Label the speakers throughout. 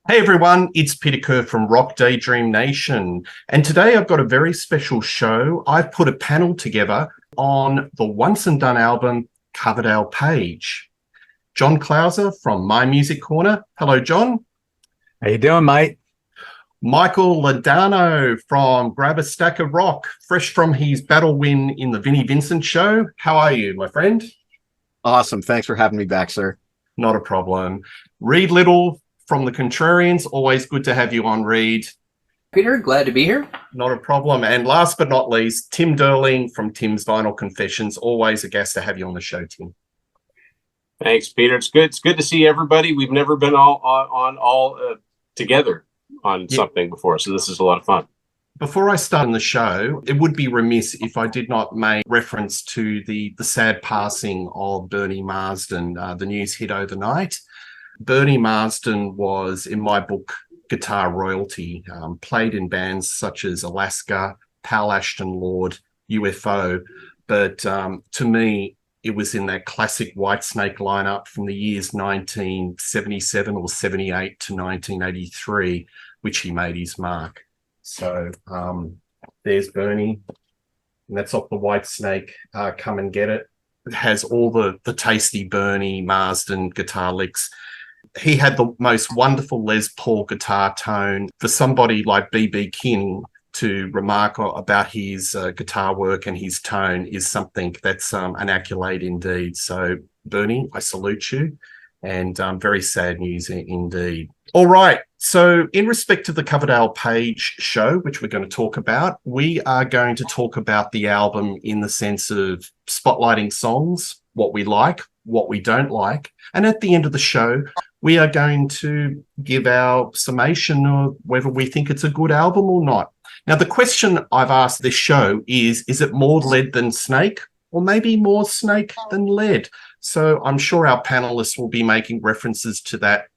Speaker 1: Hey everyone, it's Peter Kerr from Daydream Nation. And today I've got a very special show. I've put a panel together on the once and done album, Coverdale Page. John Clauser from My Music Corner. Hello, John.
Speaker 2: How you doing, mate?
Speaker 1: Michael Ladano from Grab a Stack of Rock, fresh from his battle win in the Vinnie Vincent show. How are you, my friend?
Speaker 3: Awesome. Thanks for having me back, sir.
Speaker 1: Not a problem. Reed Little from the Contrarians. Always good to have you on, Reed.
Speaker 4: Peter, glad to be here.
Speaker 1: Not a problem. And last but not least, Tim Durling from Tim's Vinyl Confessions. Always a guest to have you on the show, Tim.
Speaker 5: Thanks, Peter. It's good. It's good to see everybody. We've never been all together on something before, so this is a lot of fun.
Speaker 1: Before I start on the show, it would be remiss if I did not make reference to the sad passing of Bernie Marsden. The news hit overnight. Bernie Marsden was, in my book, guitar royalty, played in bands such as Alaska, Pal Ashton Lord, UFO. But to me, it was in that classic Whitesnake lineup from the years 1977 or 78 to 1983, which he made his mark. So there's Bernie, and that's off the Whitesnake, Come and Get It. It has all the tasty Bernie Marsden guitar licks. He had the most wonderful Les Paul guitar tone. For somebody like B.B. King to remark about his guitar work and his tone is something that's an accolade indeed. So, Bernie, I salute you, and very sad news indeed. All right. So in respect to the Coverdale Page show, which we're going to talk about, we are going to talk about the album in the sense of spotlighting songs, what we like, what we don't like. And at the end of the show, we are going to give our summation of whether we think it's a good album or not. Now, the question I've asked this show is it more lead than snake, or maybe more snake than lead? So I'm sure our panelists will be making references to that.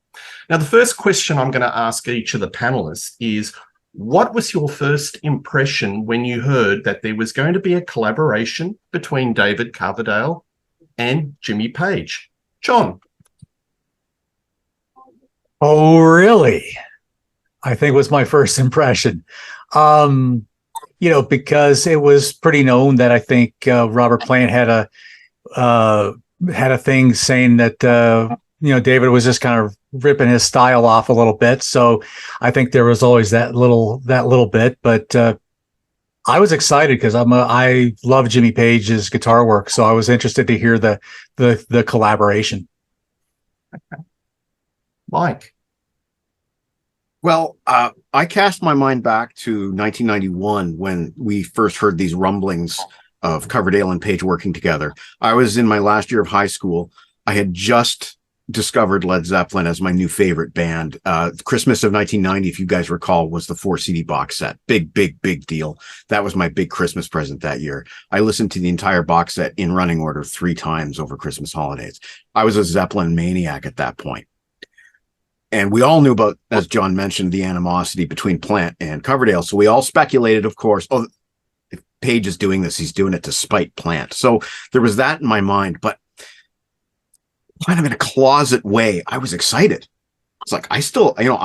Speaker 1: Now, the first question I'm going to ask each of the panelists is, what was your first impression when you heard that there was going to be a collaboration between David Coverdale and Jimmy Page? John.
Speaker 2: Oh, really? I think was my first impression. Because it was pretty known that I think Robert Plant had a thing saying that David was just kind of ripping his style off a little bit. So I think there was always that little bit, but I was excited because I love Jimmy Page's guitar work, so I was interested to hear the collaboration.
Speaker 1: Okay. Mike.
Speaker 3: Well, I cast my mind back to 1991 when we first heard these rumblings of Coverdale and Page working together. I was in my last year of high school. I had just discovered Led Zeppelin as my new favorite band. Christmas of 1990, if you guys recall, was the 4 CD box set. Big deal. That was my big Christmas present that year. I listened to the entire box set in running order 3 times over Christmas holidays. I was a Zeppelin maniac at that point. And we all knew about, as John mentioned, the animosity between Plant and Coverdale. So we all speculated, of course, if Page is doing this, he's doing it to spite Plant. So there was that in my mind, but kind of in a closet way, I was excited. It's like, I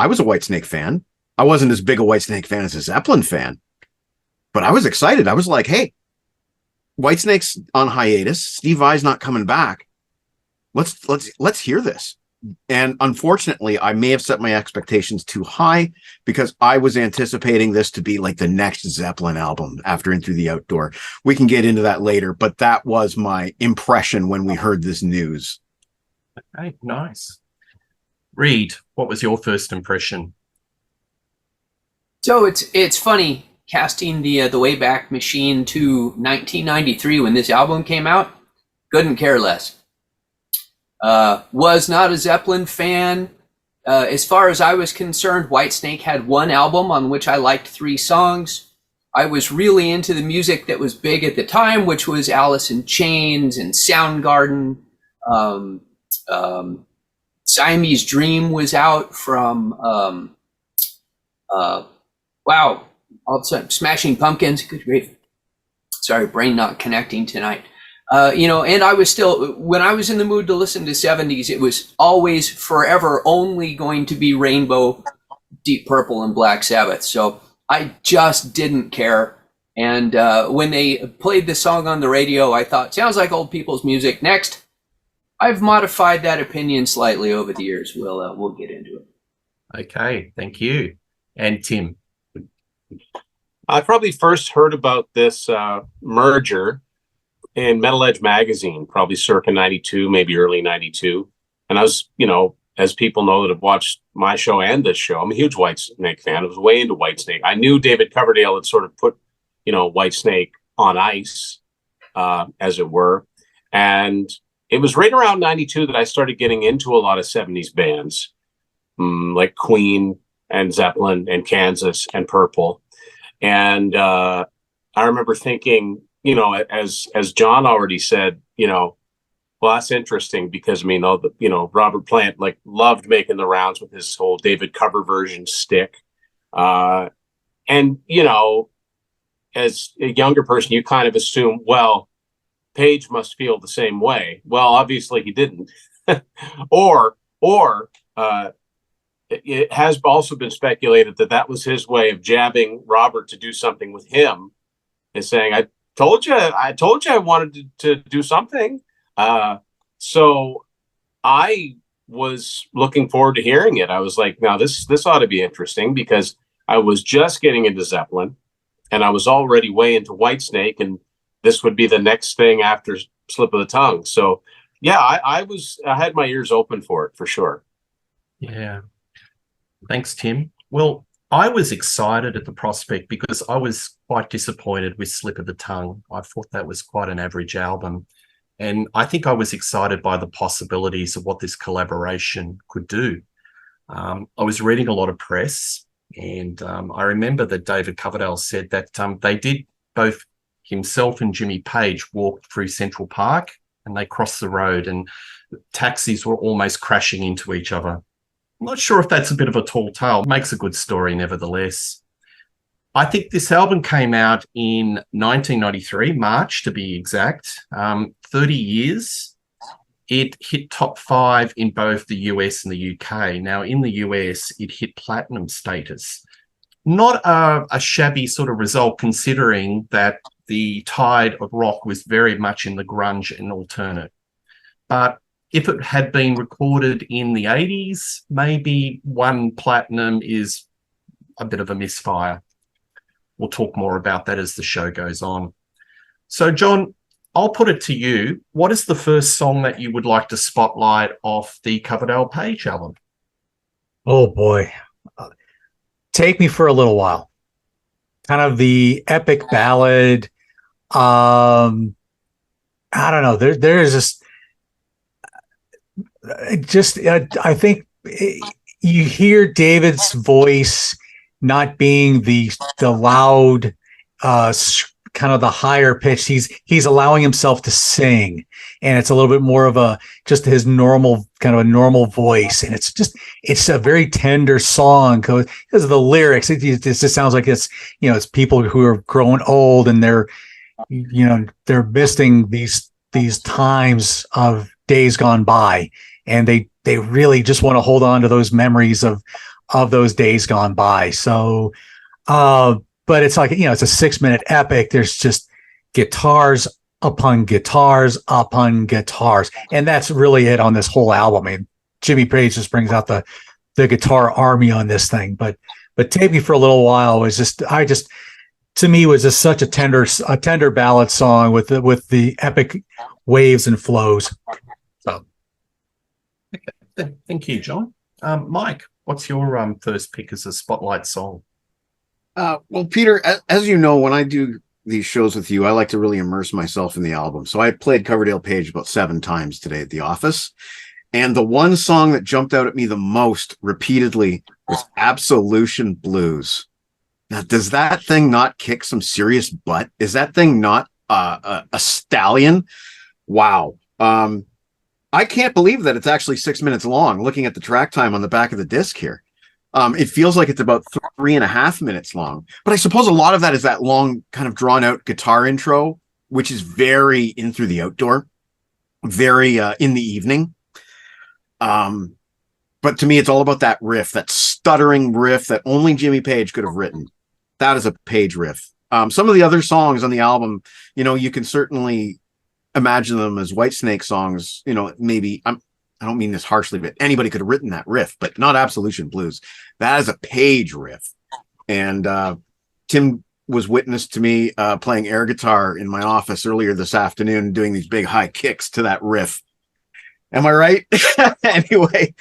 Speaker 3: was a Whitesnake fan. I wasn't as big a Whitesnake fan as a Zeppelin fan, but I was excited. I was like, hey, Whitesnake's on hiatus. Steve Vai's not coming back. Let's hear this. And unfortunately, I may have set my expectations too high because I was anticipating this to be like the next Zeppelin album after In Through the Outdoor. We can get into that later, but that was my impression when we heard this news.
Speaker 1: Okay, nice. Reed, what was your first impression?
Speaker 4: So it's funny casting the Wayback Machine to 1993 when this album came out. Couldn't care less. Was not a Zeppelin fan. As far as I was concerned, Whitesnake had one album on which I liked 3 songs. I was really into the music that was big at the time, which was Alice in Chains and Soundgarden. Siamese Dream was out from, all of a sudden, Smashing Pumpkins. Good grief. Sorry, brain not connecting tonight. And I was still, when I was in the mood to listen to 70s, it was always forever only going to be Rainbow Deep Purple and Black Sabbath. So I just didn't care. And when they played the song on the radio, I thought, sounds like old people's music. Next. I've modified that opinion slightly over the years. We'll get into it.
Speaker 1: Okay, thank you. And Tim?
Speaker 5: I probably first heard about this merger in Metal Edge magazine, probably circa 92, maybe early 92. And I was, as people know that have watched my show and this show, I'm a huge Whitesnake fan. I was way into Whitesnake. I knew David Coverdale had sort of put, Whitesnake on ice, as it were. And it was right around 92 that I started getting into a lot of 70s bands, like Queen and Zeppelin and Kansas and Purple. And I remember thinking, as John already said, well, that's interesting because Robert Plant loved making the rounds with his whole David cover version stick. And as a younger person, you kind of assume, well, Page must feel the same way. Well, obviously he didn't. or it has also been speculated that was his way of jabbing Robert to do something with him and saying, I told you I wanted to do something. So I was looking forward to hearing it. I was like, now this ought to be interesting, because I was just getting into Zeppelin and I was already way into Whitesnake, and this would be the next thing after Slip of the Tongue. So yeah, I had my ears open for it, for sure.
Speaker 1: Yeah. Thanks, Tim. Well, I was excited at the prospect because I was quite disappointed with Slip of the Tongue. I thought that was quite an average album. And I think I was excited by the possibilities of what this collaboration could do. I was reading a lot of press, and I remember that David Coverdale said that they did, both himself and Jimmy Page walked through Central Park, and they crossed the road and taxis were almost crashing into each other. I'm not sure if that's a bit of a tall tale. Makes a good story nevertheless. I think this album came out in 1993, March to be exact. 30 years. It hit top 5 in both the US and the UK. Now, in the US, it hit platinum status. Not a shabby sort of result, considering that the tide of rock was very much in the grunge and alternate. But if it had been recorded in the 80s, maybe one platinum is a bit of a misfire. We'll talk more about that as the show goes on. So, John, I'll put it to you. What is the first song that you would like to spotlight off the Coverdale Page album?
Speaker 2: Oh, boy. Take Me for a Little While. Kind of the epic ballad. I don't know. There's I think you hear David's voice not being the loud, kind of the higher pitch. He's allowing himself to sing, and it's a little bit more of just his normal voice. And it's a very tender song because of the lyrics. It just sounds like it's people who are growing old, and they're missing these times of days gone by, and they really just want to hold on to those memories of those days gone by. So, but it's like, it's a 6-minute epic. There's just guitars upon guitars upon guitars. And that's really it on this whole album. I mean, Jimmy Page just brings out the guitar army on this thing, but Take Me for a Little While was to me was just such a tender ballad song with the epic waves and flows. So.
Speaker 1: Okay. Thank you, John. Mike, what's your first pick as a spotlight song?
Speaker 3: Well, Peter, as you know, when I do these shows with you, I like to really immerse myself in the album. So I played Coverdale Page about 7 times today at the office. And the one song that jumped out at me the most repeatedly was Absolution Blues. Now, does that thing not kick some serious butt? Is that thing not a stallion? Wow. I can't believe that it's actually 6 minutes long, looking at the track time on the back of the disc here. It feels like it's about 3.5 minutes long. But I suppose a lot of that is that long, kind of drawn out guitar intro, which is very In Through the Outdoor, very in the evening. But But to me, it's all about that riff, that stuttering riff that only Jimmy Page could have written. That is a Page riff. Some of the other songs on the album, you can certainly imagine them as Whitesnake songs. Maybe I don't mean this harshly, but anybody could have written that riff, but not Absolution Blues. That is a Page riff. And Tim was witness to me playing air guitar in my office earlier this afternoon, doing these big high kicks to that riff. Am I right? Anyway,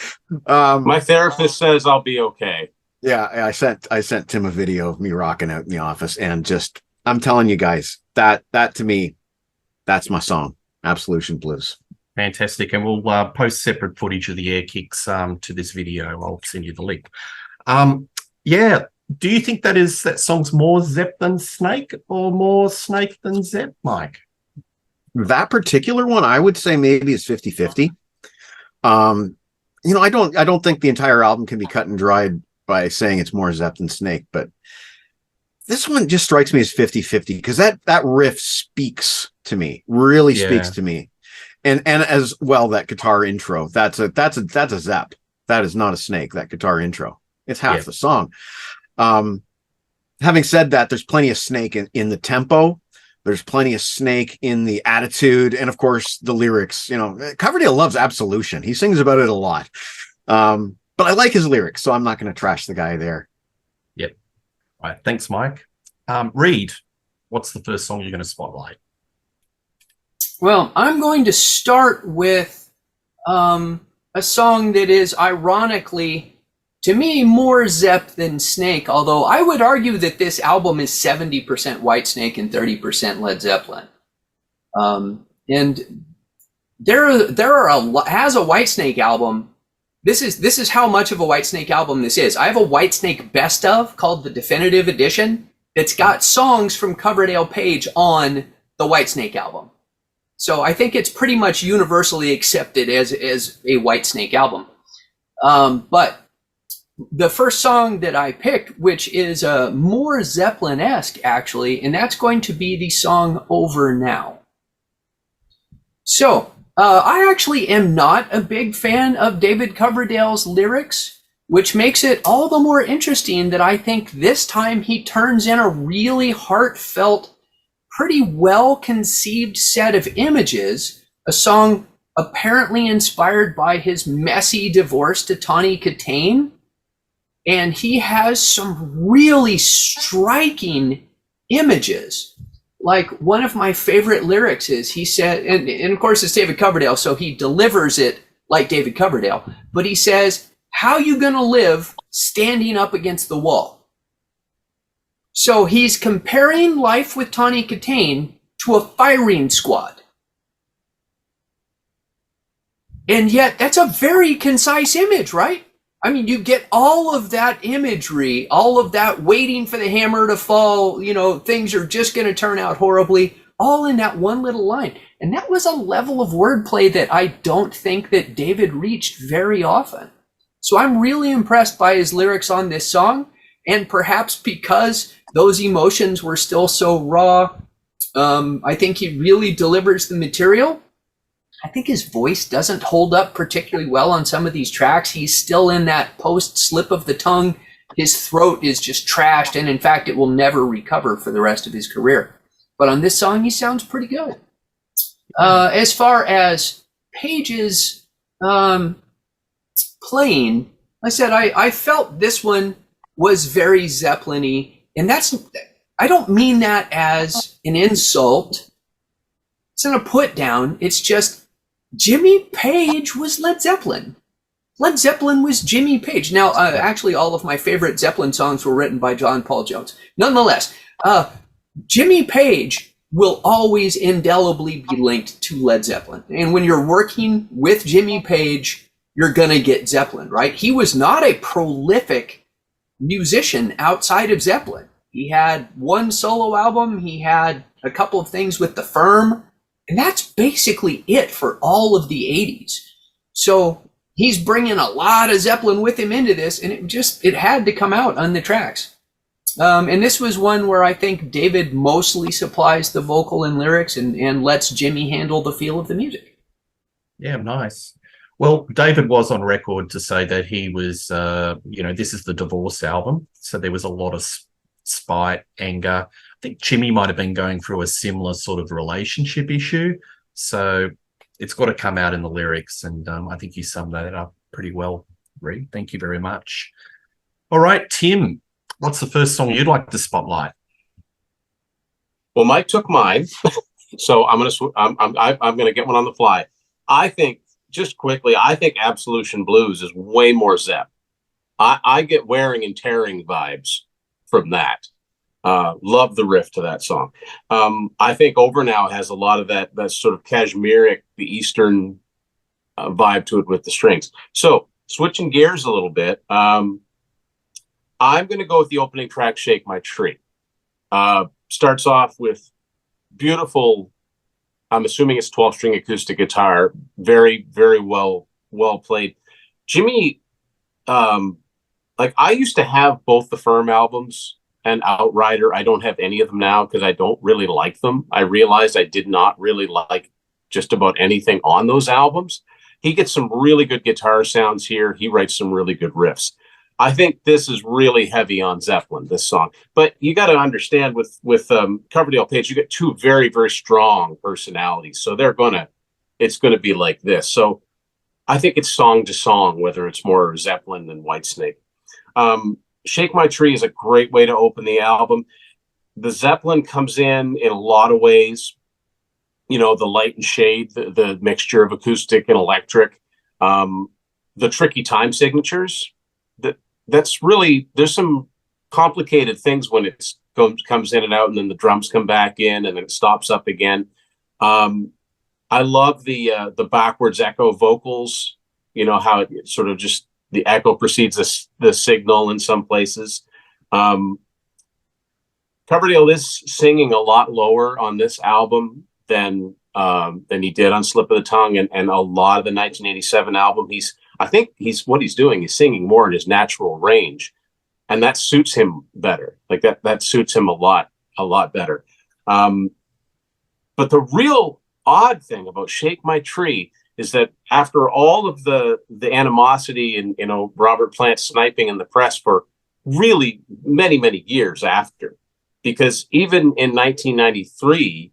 Speaker 5: my therapist says I'll be okay.
Speaker 3: Yeah, I sent Tim a video of me rocking out in the office, and just, I'm telling you guys, that to me, that's my song, Absolution Blues.
Speaker 1: Fantastic. And we'll post separate footage of the air kicks to this video. I'll send you the link. Yeah. Do you think that song's more Zepp than Snake, or more Snake than Zepp, Mike?
Speaker 3: That particular one, I would say maybe it's 50-50. I don't think the entire album can be cut and dried by saying it's more Zepp than Snake, but this one just strikes me as 50-50 because that riff speaks to me, really speaks to me. And as well, that guitar intro, that's a Zepp. That is not a Snake, that guitar intro. It's half the song. Having said that, there's plenty of Snake in the tempo. There's plenty of Snake in the attitude, and of course the lyrics. Coverdale loves Absolution. He sings about it a lot. But I like his lyrics, so I'm not going to trash the guy there.
Speaker 1: Yep. All right. Thanks, Mike. Reed, what's the first song you're going to spotlight?
Speaker 4: Well, I'm going to start with a song that is ironically, to me, more Zepp than Snake, although I would argue that this album is 70% Whitesnake and 30% Led Zeppelin. And there are has a Whitesnake album. This is how much of a Whitesnake album this is. I have a Whitesnake best of called the Definitive Edition. It's got songs from Coverdale Page on the Whitesnake album. So I think it's pretty much universally accepted as a Whitesnake album. But the first song that I picked, which is more Zeppelin-esque actually, and that's going to be the song Over Now. So I actually am not a big fan of David Coverdale's lyrics, which makes it all the more interesting that I think this time he turns in a really heartfelt, pretty well-conceived set of images, a song apparently inspired by his messy divorce to Tawny Kitaen. And he has some really striking images. Like one of my favorite lyrics is, he said, and of course it's David Coverdale, so he delivers it like David Coverdale, but he says, "How you gonna live standing up against the wall?" So he's comparing life with Tawny Kitaen to a firing squad. And yet that's a very concise image, right? I mean, you get all of that imagery, all of that waiting for the hammer to fall, things are just going to turn out horribly, all in that one little line. And that was a level of wordplay that I don't think that David reached very often. So I'm really impressed by his lyrics on this song. And perhaps because those emotions were still so raw, I think he really delivers the material. I think his voice doesn't hold up particularly well on some of these tracks. He's still in that post slip of the tongue. His throat is just trashed, and in fact, it will never recover for the rest of his career. But on this song, he sounds pretty good. As far as Page's playing, I said I felt this one was very Zeppelin-y, and I don't mean that as an insult. It's not a put down. It's just Jimmy Page was Led Zeppelin. Led Zeppelin was Jimmy Page. Now, actually, all of my favorite Zeppelin songs were written by John Paul Jones. Nonetheless, Jimmy Page will always indelibly be linked to Led Zeppelin. And when you're working with Jimmy Page, you're going to get Zeppelin, right? He was not a prolific musician outside of Zeppelin. He had one solo album. He had a couple of things with The Firm. And that's basically it for all of the 80s. So he's bringing a lot of Zeppelin with him into this, and it had to come out on the tracks. And this was one where I think David mostly supplies the vocal and lyrics and lets Jimmy handle the feel of the music.
Speaker 1: Yeah, nice. Well, David was on record to say that he was, this is the divorce album. So there was a lot of spite, anger. I think Jimmy might have been going through a similar sort of relationship issue. So it's got to come out in the lyrics. And I think you summed that up pretty well, Reed. Thank you very much. All right, Tim, what's the first song you'd like to spotlight?
Speaker 5: Well, Mike took mine, so I'm gonna get one on the fly. I think just quickly, I think Absolution Blues is way more Zepp. I get Wearing and Tearing vibes from that. Love the riff to that song. I think Over Now has a lot of that sort of Kashmiric, the Eastern vibe to it with the strings. So switching gears a little bit, I'm going to go with the opening track, Shake My Tree. Starts off with beautiful, I'm assuming it's 12-string acoustic guitar, very, very well played. Jimmy, I used to have both the Firm albums and Outrider. I don't have any of them now because I don't really like them. I realized I did not really like just about anything on those albums. He gets some really good guitar sounds here. He writes some really good riffs. I think this is really heavy on Zeppelin, this song. But you got to understand with Coverdale Page, you get two very, very strong personalities. So it's going to be like this. So I think it's song to song, whether it's more Zeppelin than Whitesnake. Shake My Tree is a great way to open the album. The Zeppelin comes in a lot of ways. The light and shade, the mixture of acoustic and electric, the tricky time signatures. That's really, there's some complicated things when it comes in and out, and then the drums come back in, and then it stops up again. I love the backwards echo vocals. How it sort of just the echo precedes the signal in some places. Coverdale is singing a lot lower on this album than he did on Slip of the Tongue, and a lot of the 1987 album. I think what he's doing is singing more in his natural range, and that suits him better. That suits him a lot better. But the real odd thing about Shake My Tree is that after all of the animosity and Robert Plant sniping in the press for really many, many years after, because even in 1993,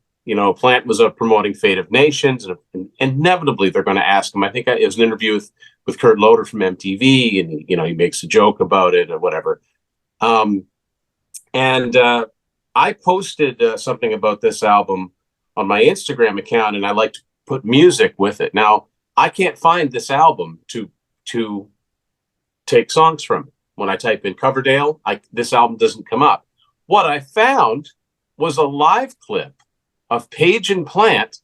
Speaker 5: Plant was promoting Fate of Nations, and inevitably they're going to ask him. I think it was an interview with Kurt Loder from MTV, and he makes a joke about it or whatever. I posted something about this album on my Instagram account, and I like to put music with it. Now, I can't find this album to take songs from. When I type in Coverdale, this album doesn't come up. What I found was a live clip of Page and Plant,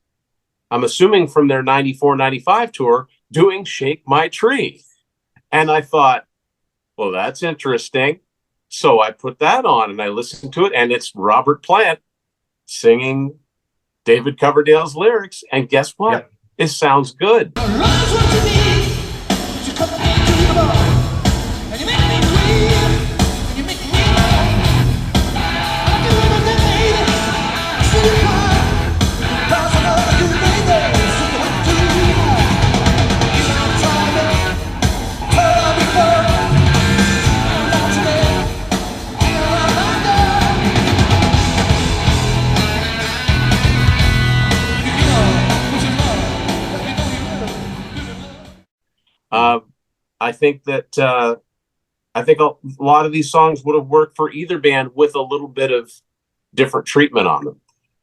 Speaker 5: I'm assuming from their 94-95 tour, doing Shake My Tree. And I thought, well, that's interesting. So I put that on and I listened to it, and it's Robert Plant singing David Coverdale's lyrics. And guess what? Yep. It sounds good. I think that a lot of these songs would have worked for either band with a little bit of different treatment on them.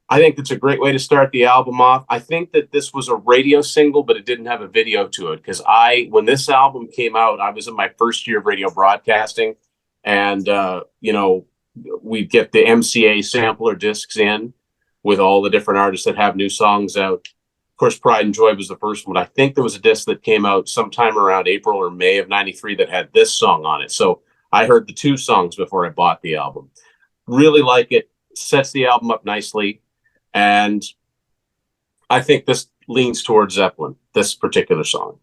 Speaker 5: I think it's a great way to start the album off. I think that this was a radio single, but it didn't have a video to it, because when this album came out, I was in my first year of radio broadcasting, and we'd get the MCA sampler discs in with all the different artists that have new songs out. Of course, Pride and Joy was the first one. I think there was a disc that came out sometime around April or May of 93 that had this song on it. So I heard the two songs before I bought the album. Really like it. Sets the album up nicely. And I think this leans towards Zeppelin, this particular song.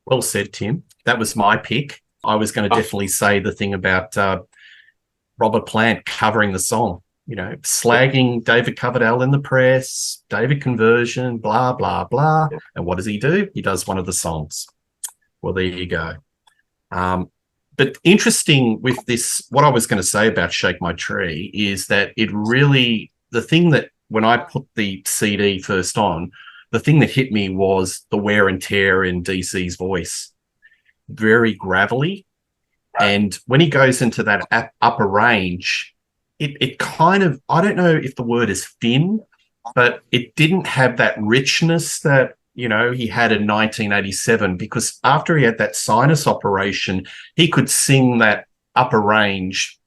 Speaker 1: Well said, Tim. That was my pick. I was going to definitely say the thing about Robert Plant covering the song. slagging David Coverdale in the press, David conversion, blah, blah, blah. And what does he do? He does one of the songs. Well, there you go. But interesting with this, what I was going to say about Shake My Tree is that the thing that when I put the CD first on, the thing that hit me was the wear and tear in DC's voice. Very gravelly. And when he goes into that upper range, it kind of, I don't know if the word is thin, but it didn't have that richness that, he had in 1987, because after he had that sinus operation, he could sing that upper range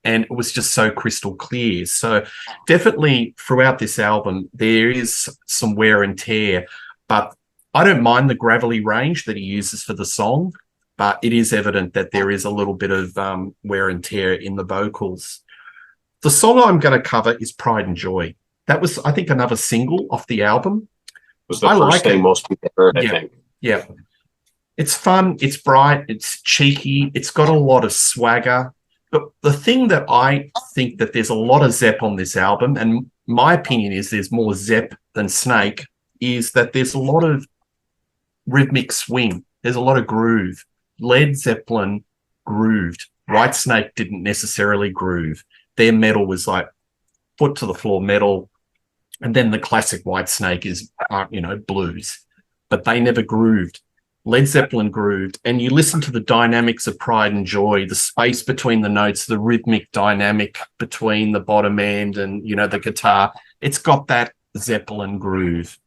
Speaker 1: and it was just so crystal clear. So definitely throughout this album, there is some wear and tear, but I don't mind the gravelly range that he uses for the song, but it is evident that there is a little bit of wear and tear in the vocals. The song I'm going to cover is Pride and Joy. That was, I think, another single off the album.
Speaker 5: Was the first thing most people heard, I think.
Speaker 1: Yeah. It's fun, it's bright, it's cheeky, it's got a lot of swagger. But the thing that I think that there's a lot of Zepp on this album, and my opinion is there's more Zepp than Snake, is that there's a lot of rhythmic swing. There's a lot of groove. Led Zeppelin grooved. Whitesnake didn't necessarily groove. Their metal was like foot to the floor metal. And then the classic Whitesnake is, blues. But they never grooved. Led Zeppelin grooved. And you listen to the dynamics of Pride and Joy, the space between the notes, the rhythmic dynamic between the bottom end and, the guitar. It's got that Zeppelin groove.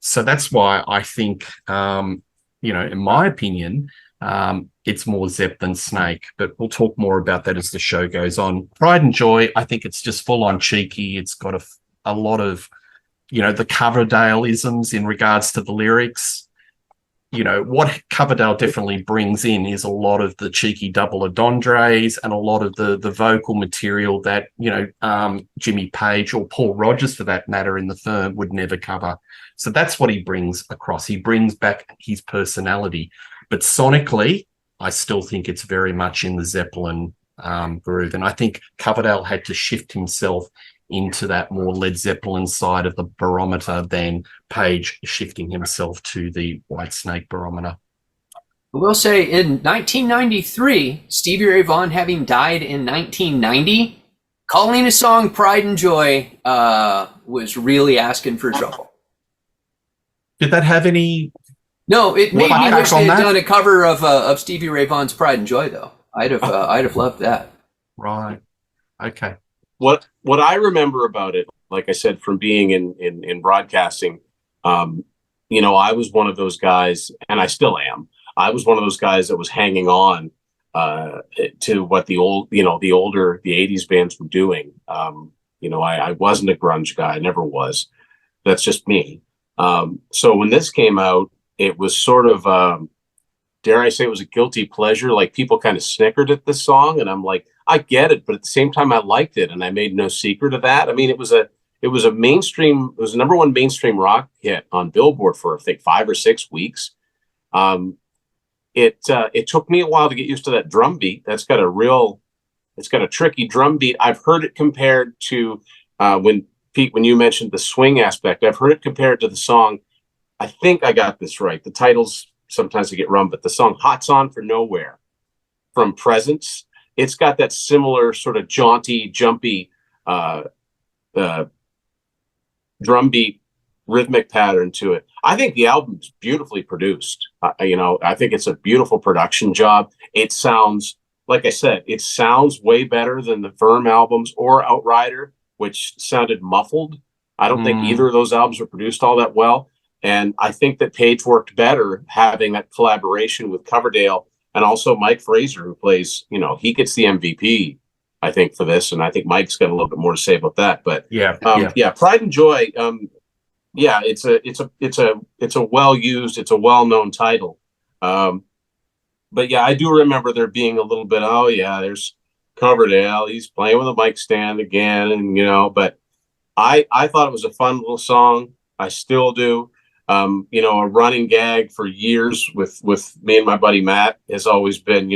Speaker 1: So that's why I think, in my opinion, it's more Zepp than Snake. But we'll talk more about that as the show goes on. Pride and Joy, I think it's just full on cheeky. It's got a lot of, the Coverdale-isms in regards to the lyrics. What Coverdale definitely brings in is a lot of the cheeky double entendres and a lot of the vocal material that, Jimmy Page or Paul Rodgers, for that matter, in the firm would never cover. So that's what he brings across. He brings back his personality. But sonically, I still think it's very much in the Zeppelin groove. And I think Coverdale had to shift himself into that more Led Zeppelin side of the barometer than Page shifting himself to the Whitesnake barometer.
Speaker 4: I will say in 1993, Stevie Ray Vaughan having died in 1990, calling a song Pride and Joy was really asking for trouble.
Speaker 1: Did that have any...
Speaker 4: No, it made me wish they had
Speaker 1: that?
Speaker 4: done a cover of Stevie Ray Vaughan's Pride and Joy, though. I'd have loved that.
Speaker 1: Right. Okay.
Speaker 5: What I remember about it, like I said, from being in broadcasting, I was one of those guys, and I still am. I was one of those guys that was hanging on to what the older 80s bands were doing. I wasn't a grunge guy. I never was. That's just me. So when this came out, it was sort of, dare I say, it was a guilty pleasure. Like, people kind of snickered at this song, and I'm like, I get it, but at the same time, I liked it, and I made no secret of that. I mean, it was a number one mainstream rock hit on Billboard for, I think, 5 or 6 weeks. It took me a while to get used to that drum beat. It's got a tricky drum beat. I've heard it compared to when you mentioned the swing aspect. I've heard it compared to the song. I think I got this right. The titles sometimes I get wrong, but the song "Hot's On for Nowhere" from Presence. It's got that similar sort of jaunty, jumpy drum beat rhythmic pattern to it. I think the album is beautifully produced. I think it's a beautiful production job. It sounds, like I said, it sounds way better than the Verm albums or Outrider, which sounded muffled. I don't think either of those albums were produced all that well. And I think that Page worked better having that collaboration with Coverdale, and also Mike Fraser, who plays, he gets the MVP, I think, for this. And I think Mike's got a little bit more to say about that. But Pride and Joy. It's a well used, it's a well known title. But yeah, I do remember there being a little bit. Oh yeah, there's Coverdale. He's playing with a mic stand again, and but I thought it was a fun little song. I still do. A running gag for years with me and my buddy Matt has always been,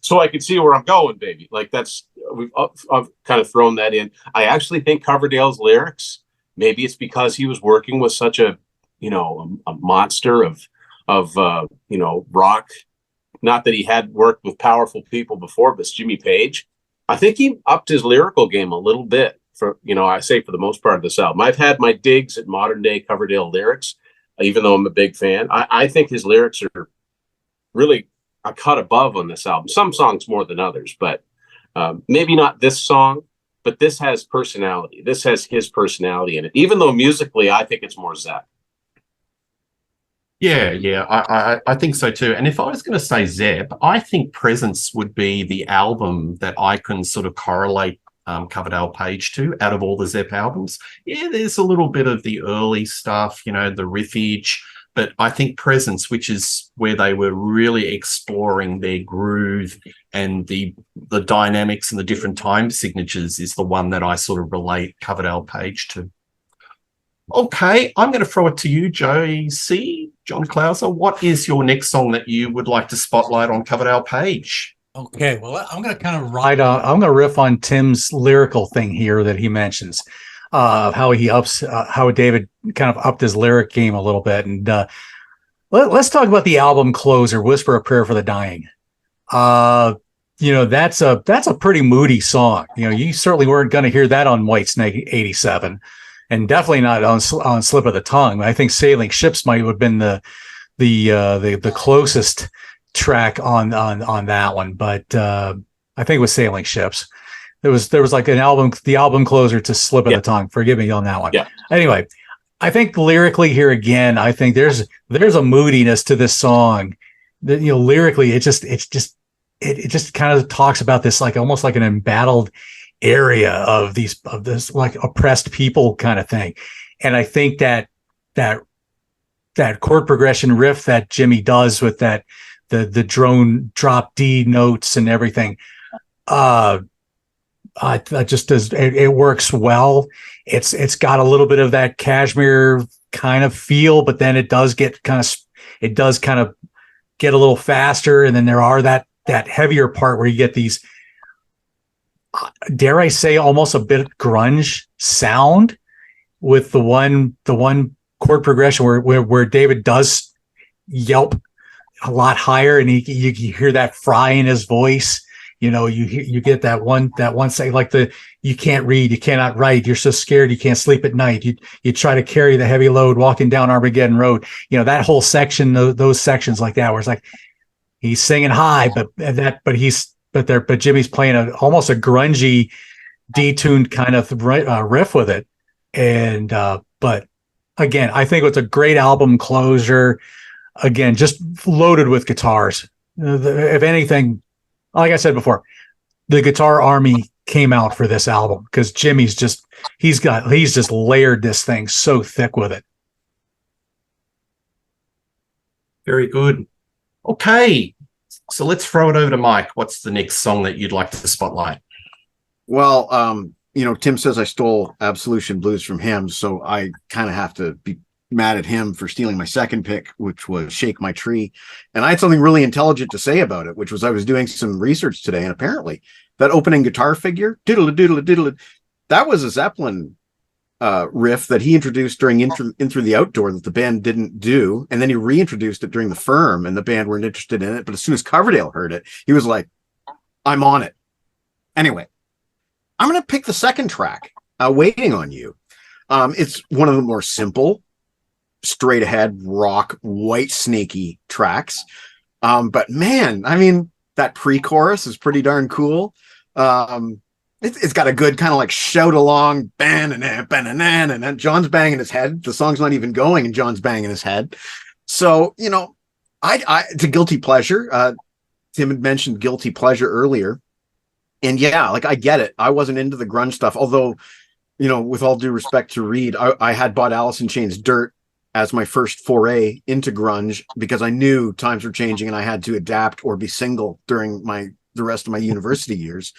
Speaker 5: so I can see where I'm going, baby. Like I've kind of thrown that in. I actually think Coverdale's lyrics, maybe it's because he was working with such a monster of rock. Not that he had worked with powerful people before, but it's Jimmy Page. I think he upped his lyrical game a little bit for the most part of this album. I've had my digs at modern day Coverdale lyrics, even though I'm a big fan. I think his lyrics are really a cut above on this album. Some songs more than others, but maybe not this song, but this has personality. This has his personality in it, even though musically I think it's more Zepp.
Speaker 1: Yeah, I think so too. And if I was going to say Zepp, I think Presence would be the album that I can sort of correlate Coverdale Page to out of all the Zepp albums. Yeah, there's a little bit of the early stuff, the riffage, but I think Presence, which is where they were really exploring their groove and the dynamics and the different time signatures, is the one that I sort of relate Coverdale Page to. Okay, I'm going to throw it to you, John Clauser. What is your next song that you would like to spotlight on Coverdale Page?
Speaker 2: Okay, well, I'm going to kind of I'm going to riff on Tim's lyrical thing here that he mentions, how David kind of upped his lyric game a little bit. And let's talk about the album closer, Whisper a Prayer for the Dying. That's a pretty moody song. You certainly weren't going to hear that on Whitesnake 87. And definitely not on Slip of the Tongue. I think Sailing Ships might have been the closest track on that one, but I think it was Sailing Ships. There was like the album closer to Slip of the Tongue. Forgive me on that one. Yeah. Anyway, I think lyrically here again, I think there's a moodiness to this song that lyrically it just kind of talks about this like almost like an embattled area of this like oppressed people kind of thing. And I think that chord progression riff that Jimmy does with that the drone drop D notes and everything, just does it works well. It's got a little bit of that Kashmir kind of feel, but then it does kind of get a little faster, and then there are that heavier part where you get these, dare I say, almost a bit grunge sound with the one chord progression where David does yelp a lot higher, and you hear that fry in his voice. You get that one say like you can't read, you cannot write, you're so scared you can't sleep at night. You try to carry the heavy load walking down Armageddon Road. That whole section, those sections like that, where it's like he's singing high, but Jimmy's playing almost a grungy, detuned kind of riff with it. And but again, I think it's a great album closer. Again, just loaded with guitars. If anything, like I said before, the guitar army came out for this album because Jimmy's he's just layered this thing so thick with it.
Speaker 1: Very good. Okay. So let's throw it over to Mike. What's the next song that you'd like to spotlight?
Speaker 3: Well, Tim says I stole Absolution Blues from him, so I kind of have to be mad at him for stealing my second pick, which was Shake My Tree. And I had something really intelligent to say about it, which was I was doing some research today, and apparently that opening guitar figure, diddle diddle diddle, that was a Zeppelin riff that he introduced during In Through the Outdoor that the band didn't do, and then he reintroduced it during the Firm, and the band weren't interested in it. But as soon as Coverdale heard it, he was like, I'm on it. Anyway, I'm going to pick the second track, Waiting on You. It's one of the more simple, straight ahead rock, Whitesnakey tracks. But man, I mean, that pre-chorus is pretty darn cool. It's got a good kind of like shout along, and then John's banging his head. The song's not even going, and John's banging his head. So, it's a guilty pleasure. Tim had mentioned guilty pleasure earlier. And yeah, like I get it. I wasn't into the grunge stuff, although, with all due respect to Reed, I had bought Alice in Chains Dirt as my first foray into grunge because I knew times were changing and I had to adapt or be single during the rest of my university years.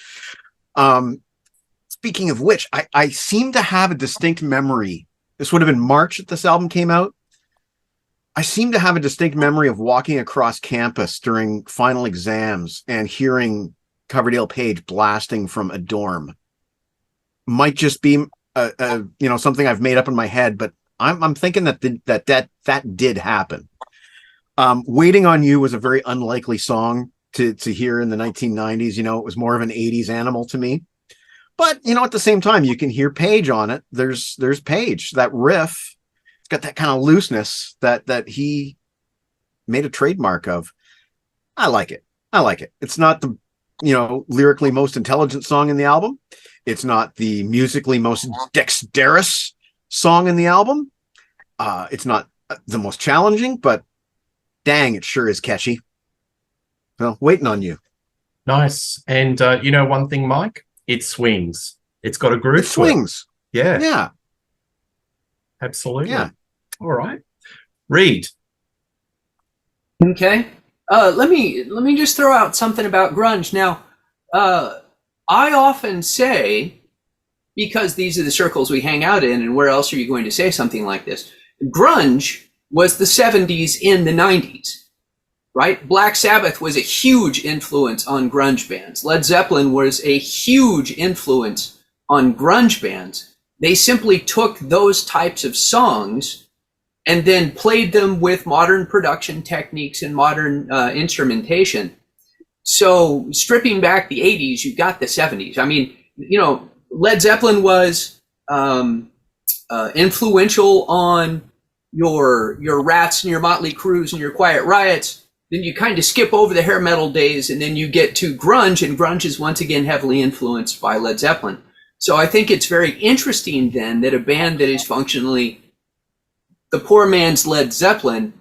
Speaker 3: Speaking of which, I seem to have a distinct memory. This would have been March that this album came out. I seem to have a distinct memory of walking across campus during final exams and hearing Coverdale Page blasting from a dorm. Might just be something I've made up in my head, but I'm thinking that did happen. Waiting on You was a very unlikely song to hear in the 1990s. It was more of an 80s animal to me. But, at the same time, you can hear Page on it. There's Page, that riff. It's got that kind of looseness that he made a trademark of. I like it. It's not the, lyrically most intelligent song in the album. It's not the musically most dexterous song in the album. It's not the most challenging, but dang, it sure is catchy. Well, Waiting on You.
Speaker 1: Nice. And one thing, Mike? It swings. It's got a groove.
Speaker 3: It swings.
Speaker 1: Yeah.
Speaker 3: Yeah.
Speaker 1: Absolutely.
Speaker 3: Yeah.
Speaker 1: All right. Reed.
Speaker 4: Okay. Let me just throw out something about grunge. Now, I often say, because these are the circles we hang out in, and where else are you going to say something like this? Grunge was the 70s in the 90s, right? Black Sabbath was a huge influence on grunge bands. Led Zeppelin was a huge influence on grunge bands. They simply took those types of songs and then played them with modern production techniques and modern instrumentation. So stripping back the 80s, you got the 70s. I mean, Led Zeppelin was influential on your Rats and your Motley Crues and your Quiet Riots. Then you kind of skip over the hair metal days, and then you get to grunge, and grunge is once again heavily influenced by Led Zeppelin. So I think it's very interesting then that a band that is functionally the poor man's Led Zeppelin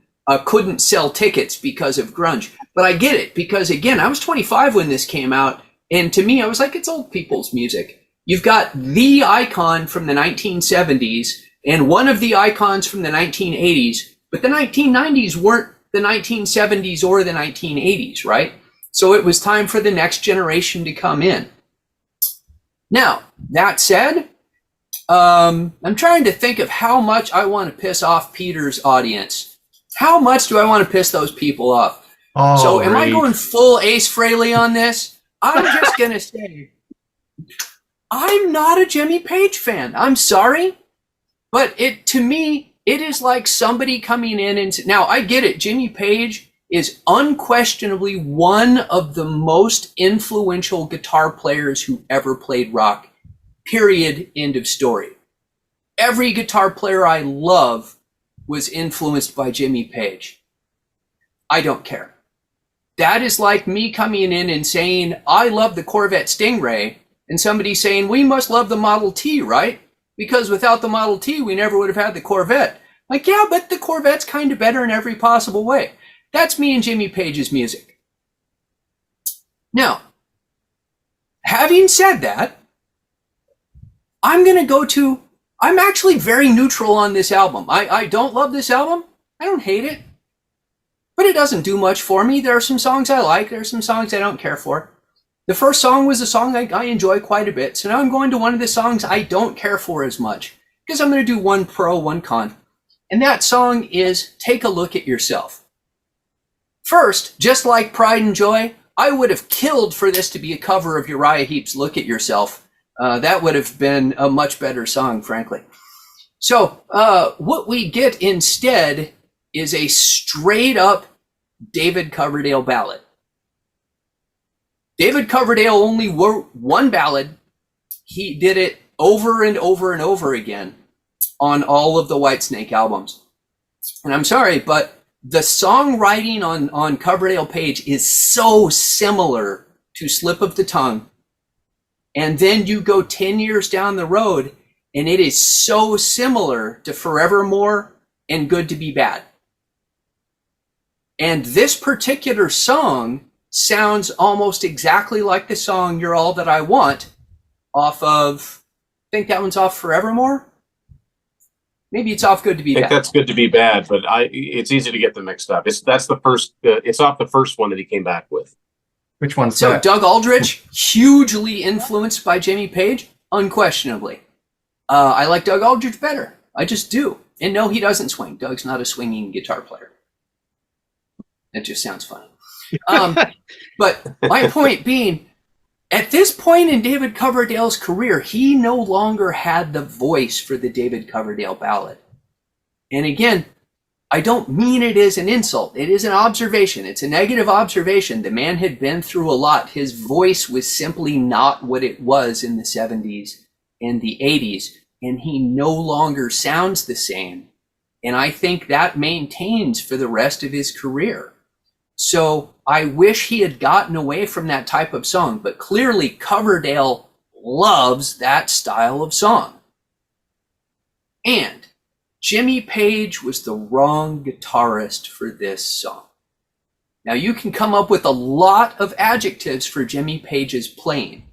Speaker 4: couldn't sell tickets because of grunge. But I get it, because again, I was 25 when this came out, and to me, I was like, it's old people's music. You've got the icon from the 1970s and one of the icons from the 1980s, but the 1990s weren't the 1970s or the 1980s, right? So it was time for the next generation to come in. Now, that said, I'm trying to think of how much I want to piss off Peter's audience. How much do I want to piss those people off?
Speaker 1: Oh,
Speaker 4: so am I
Speaker 1: Reed.
Speaker 4: going full Ace Frehley on this? I'm just going to say, I'm not a Jimmy Page fan. I'm sorry. But to me, it is like somebody coming in and now I get it. Jimmy Page is unquestionably one of the most influential guitar players who ever played rock. Period. End of story. Every guitar player I love was influenced by Jimmy Page. I don't care. That is like me coming in and saying, I love the Corvette Stingray, and somebody saying, we must love the Model T, right? Because without the Model T, we never would have had the Corvette. Like, yeah, but the Corvette's kind of better in every possible way. That's me and Jimmy Page's music. Now, having said that, I'm actually very neutral on this album. I don't love this album. I don't hate it. But it doesn't do much for me. There are some songs I like. There are some songs I don't care for. The first song was a song I enjoy quite a bit. So now I'm going to one of the songs I don't care for as much, because I'm going to do one pro, one con. And that song is Take a Look at Yourself. First, just like Pride and Joy, I would have killed for this to be a cover of Uriah Heep's Look at Yourself. That would have been a much better song, frankly. So what we get instead is a straight up David Coverdale ballad. David Coverdale only wrote one ballad. He did it over and over and over again on all of the Whitesnake albums. And I'm sorry, but the songwriting on Coverdale Page is so similar to Slip of the Tongue. And then you go 10 years down the road, and it is so similar to Forevermore and Good to Be Bad. And this particular song sounds almost exactly like the song You're All That I Want off of, I think that one's off Forevermore. Maybe it's off Good to Be Bad.
Speaker 5: I think that's Good to Be Bad, but it's easy to get them mixed up. It's off the first one that he came back with.
Speaker 1: Which one's
Speaker 4: So
Speaker 1: that?
Speaker 4: Doug Aldrich, hugely influenced by Jimmy Page, unquestionably. I like Doug Aldrich better. I just do. And no, he doesn't swing. Doug's not a swinging guitar player. That just sounds funny. But my point being, at this point in David Coverdale's career, he no longer had the voice for the David Coverdale ballad. And again, I don't mean it as an insult. It is an observation. It's a negative observation. The man had been through a lot. His voice was simply not what it was in the 70s and the 80s, and he no longer sounds the same. And I think that maintains for the rest of his career. So I wish he had gotten away from that type of song, but clearly Coverdale loves that style of song. And Jimmy Page was the wrong guitarist for this song. Now you can come up with a lot of adjectives for Jimmy Page's playing.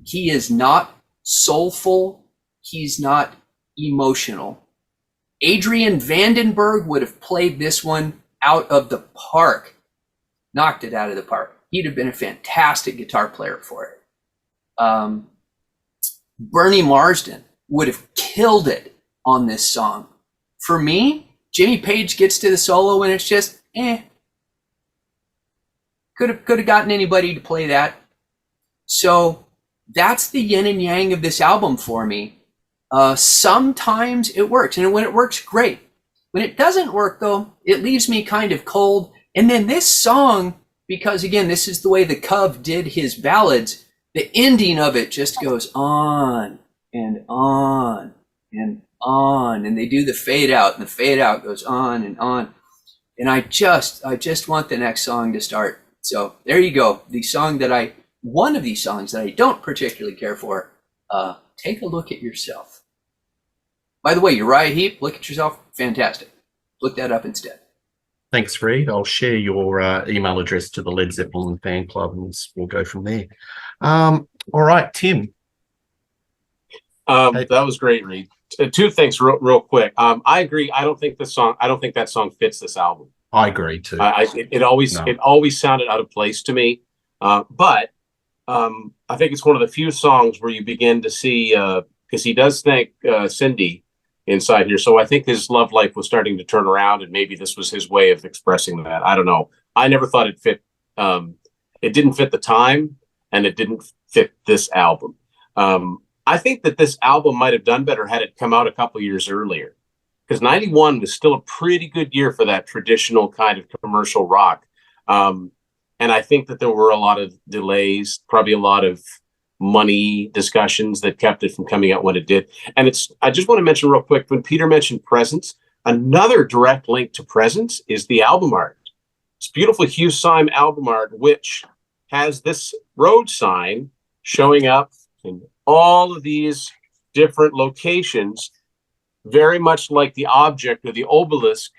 Speaker 4: He is not soulful. He's not emotional. Adrian Vandenberg would have played this one out of the park. Knocked it out of the park. He'd have been a fantastic guitar player for it. Bernie Marsden would have killed it on this song. For me, Jimmy Page gets to the solo and it's just, Could have gotten anybody to play that. So that's the yin and yang of this album for me. Sometimes it works, and when it works, great. When it doesn't work, though, it leaves me kind of cold. And then this song, because again, this is the way the Cov did his ballads, the ending of it just goes on and on and on, and they do the fade out, and the fade out goes on and on. And I just want the next song to start. So there you go. One of these songs that I don't particularly care for. Take a look at yourself. By the way, Uriah Heep, Look at Yourself, fantastic. Look that up instead.
Speaker 1: Thanks, Reed. I'll share your email address to the Led Zeppelin fan club, and we'll go from there. All right, Tim.
Speaker 5: That was great, Reed. Two things real quick. I agree. I don't think that song fits this album.
Speaker 1: I agree too.
Speaker 5: It always sounded out of place to me. But I think it's one of the few songs where you begin to see, because he does thank Cindy inside here. So I think his love life was starting to turn around, and maybe this was his way of expressing that. I don't know. I never thought it fit. It didn't fit the time, and it didn't fit this album. I think that this album might have done better had it come out a couple years earlier, because 91 was still a pretty good year for that traditional kind of commercial rock. And I think that there were a lot of delays, probably a lot of money discussions that kept it from coming out when it did. And I just want to mention real quick, when Peter mentioned Presence, another direct link to Presence is the album art. It's beautiful Hugh Syme album art, which has this road sign showing up in all of these different locations, very much like the object or the obelisk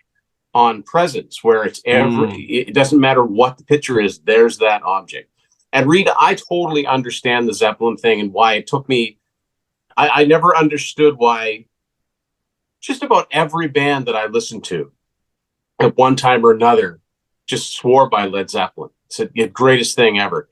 Speaker 5: on Presence, where it's it doesn't matter what the picture is, there's that object. And Rita, I totally understand the Zeppelin thing and why it took me. I never understood why just about every band that I listened to at one time or another just swore by Led Zeppelin. It's the greatest thing ever.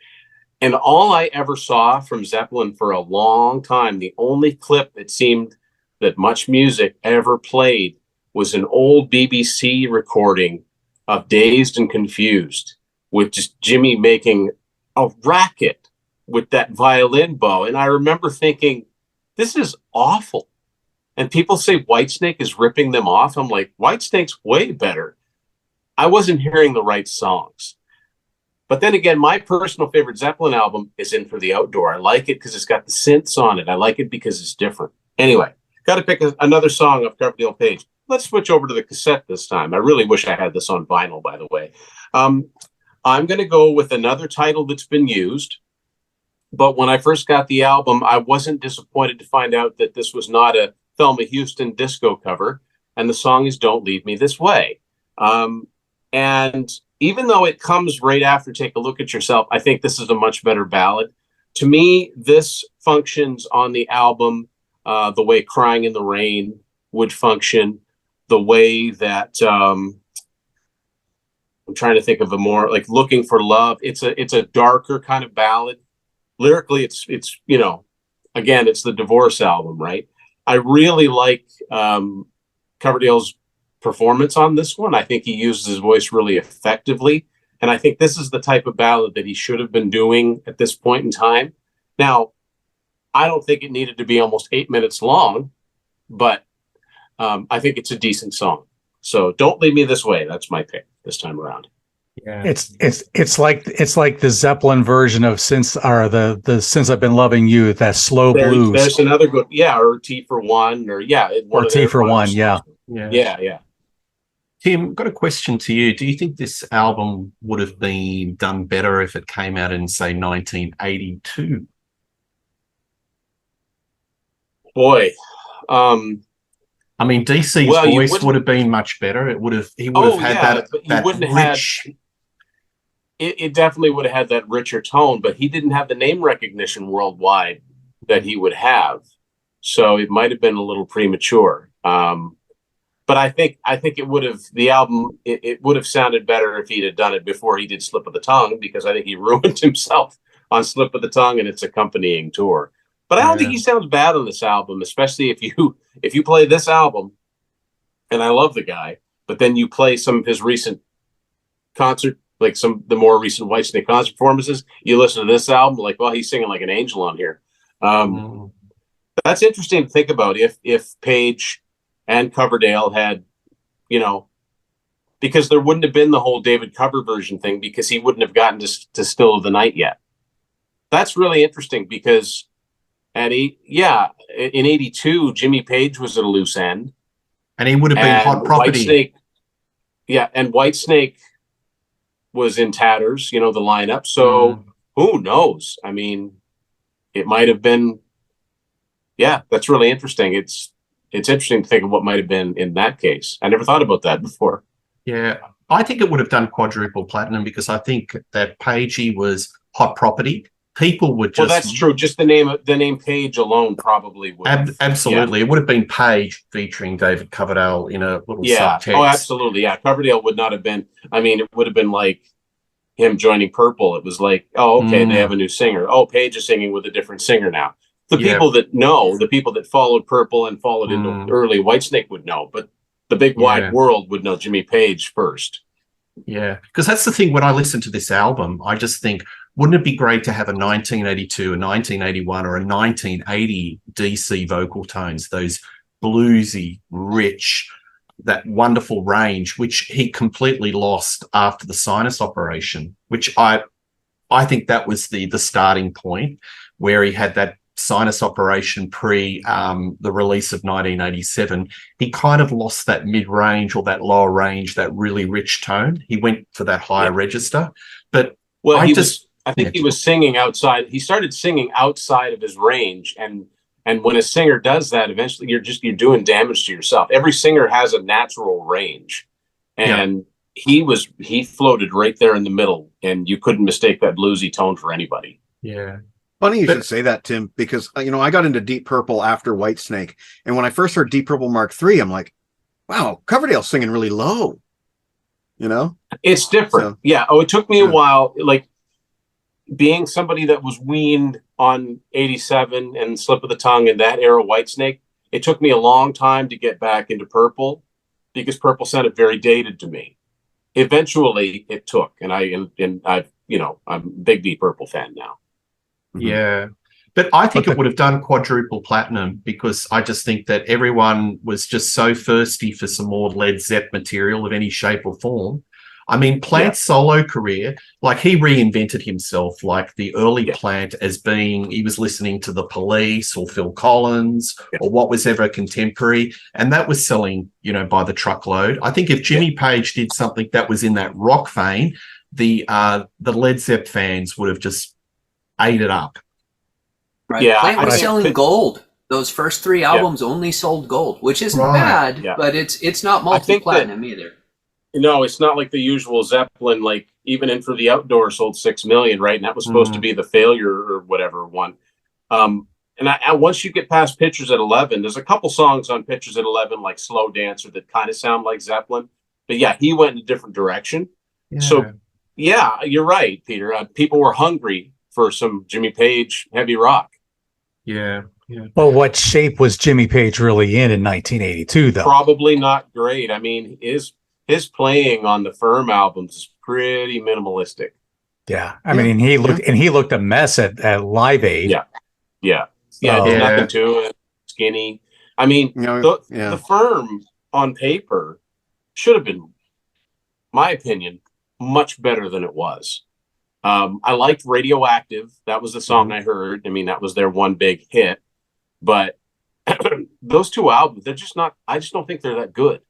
Speaker 5: And all I ever saw from Zeppelin for a long time, the only clip it seemed that Much Music ever played was an old BBC recording of Dazed and Confused, with just Jimmy making a racket with that violin bow. And I remember thinking, this is awful. And people say Whitesnake is ripping them off. I'm like, Whitesnake's way better. I wasn't hearing the right songs. But then again, my personal favorite Zeppelin album is In for the Outdoor. I like it because it's got the synths on it. I like it because it's different. Anyway, got to pick another song of Coverdale Page. Let's switch over to the cassette this time. I really wish I had this on vinyl, by the way. I'm going to go with another title that's been used. But when I first got the album, I wasn't disappointed to find out that this was not a Thelma Houston disco cover. And the song is Don't Leave Me This Way. And even though it comes right after Take a Look at Yourself, I think this is a much better ballad. To me, this functions on the album the way Crying in the Rain would function, the way that I'm trying to think of a more like Looking for Love. It's a darker kind of ballad. Lyrically, it's again, it's the Divorce album, right? I really like Coverdale's performance on this one. I think he uses his voice really effectively. And I think this is the type of ballad that he should have been doing at this point in time. Now, I don't think it needed to be almost 8 minutes long, but I think it's a decent song. So Don't Leave Me This Way. That's my pick this time around.
Speaker 1: Yeah.
Speaker 2: It's like the Zeppelin version of Since I've Been Loving You, that slow blues.
Speaker 5: There's another good, or T for One, or
Speaker 2: T for One, yeah.
Speaker 1: Tim, got a question to you. Do you think this album would have been done better if it came out in, say, 1982?
Speaker 5: Boy,
Speaker 1: I mean, DC's voice would have been much better. He would have had that rich.
Speaker 5: It definitely would have had that richer tone, but he didn't have the name recognition worldwide that he would have, so it might have been a little premature. But I think it would have it would have sounded better if he'd have done it before he did Slip of the Tongue, because I think he ruined himself on Slip of the Tongue and its accompanying tour. But I don't think he sounds bad on this album, especially if you play this album, and I love the guy, but then you play some of his recent concert, like the more recent Whitesnake concert performances, you listen to this album, like, well, he's singing like an angel on here. That's interesting to think about if Page and Coverdale had, because there wouldn't have been the whole David cover version thing, because he wouldn't have gotten to Still of the Night yet. That's really interesting, because in 82, Jimmy Page was at a loose end.
Speaker 1: And he would have been hot property.
Speaker 5: And Whitesnake was in tatters, the lineup. So who knows? I mean, it might have been, that's really interesting. It's interesting to think of what might have been in that case. I never thought about that before.
Speaker 1: Yeah, I think it would have done quadruple platinum, because I think that Pagey was hot property. People would just... Well,
Speaker 5: that's true. Just the name Page alone probably would.
Speaker 1: Absolutely. It would have been Page featuring David Coverdale in a little subtext.
Speaker 5: Oh, absolutely. Yeah, Coverdale would not have been... I mean, it would have been like him joining Purple. It was like, oh, okay, they have a new singer. Oh, Page is singing with a different singer now. The people that know, the people that followed Purple and followed into early Whitesnake would know, but the big wide world would know Jimmy Page first.
Speaker 1: Yeah, because that's the thing. When I listen to this album, I just think, wouldn't it be great to have a 1982, a 1981, or a 1980 DC vocal tones, those bluesy, rich, that wonderful range, which he completely lost after the sinus operation, which I think that was the starting point, where he had that sinus operation pre the release of 1987. He kind of lost that mid-range or that lower range, that really rich tone. He went for that higher register. But
Speaker 5: I think he was singing outside. He started singing outside of his range, and when a singer does that, eventually you're doing damage to yourself. Every singer has a natural range, and he floated right there in the middle, and you couldn't mistake that bluesy tone for anybody.
Speaker 1: Yeah.
Speaker 3: Funny you should say that, Tim, because I got into Deep Purple after Whitesnake, and when I first heard Deep Purple Mark III, I'm like, wow, Coverdale's singing really low.
Speaker 5: It's different. So, yeah. Oh, it took me a while, like, being somebody that was weaned on 87 and Slip of the Tongue and that era Whitesnake, it took me a long time to get back into Purple, because Purple sounded very dated to me. Eventually it took, and I'm a big Deep Purple fan now.
Speaker 1: Yeah. But I think it would have done quadruple platinum, because I just think that everyone was just so thirsty for some more Led Zepp material of any shape or form. I mean, Plant's solo career, like, he reinvented himself, like the early Plant, as being, he was listening to The Police or Phil Collins or what was ever contemporary, and that was selling, by the truckload. I think if Jimmy Page did something that was in that rock vein, the Led Zepp fans would have just ate it up.
Speaker 4: Right. Yeah, Plant was selling gold. Those first 3 albums only sold gold, which isn't bad, but it's not multi-platinum either.
Speaker 5: No, it's not like the usual Zeppelin, like even In for the Outdoor sold 6 million, right? And that was supposed to be the failure or whatever one. And once you get past Pictures at 11, there's a couple songs on Pictures at 11, like Slow Dancer, that kind of sound like Zeppelin. But yeah, he went in a different direction. Yeah. So yeah, you're right, Peter. People were hungry for some Jimmy Page heavy rock.
Speaker 1: Yeah.
Speaker 2: But what shape was Jimmy Page really in 1982, though?
Speaker 5: Probably not great. I mean, his playing on the Firm albums is pretty minimalistic.
Speaker 2: Yeah, I mean, he looked a mess at Live Aid.
Speaker 5: Yeah. There's nothing to it. Skinny. I mean, the Firm on paper should have been, my opinion, much better than it was. I liked Radioactive. That was the song I heard. I mean, that was their one big hit. But those two albums, they're just not, I just don't think they're that good.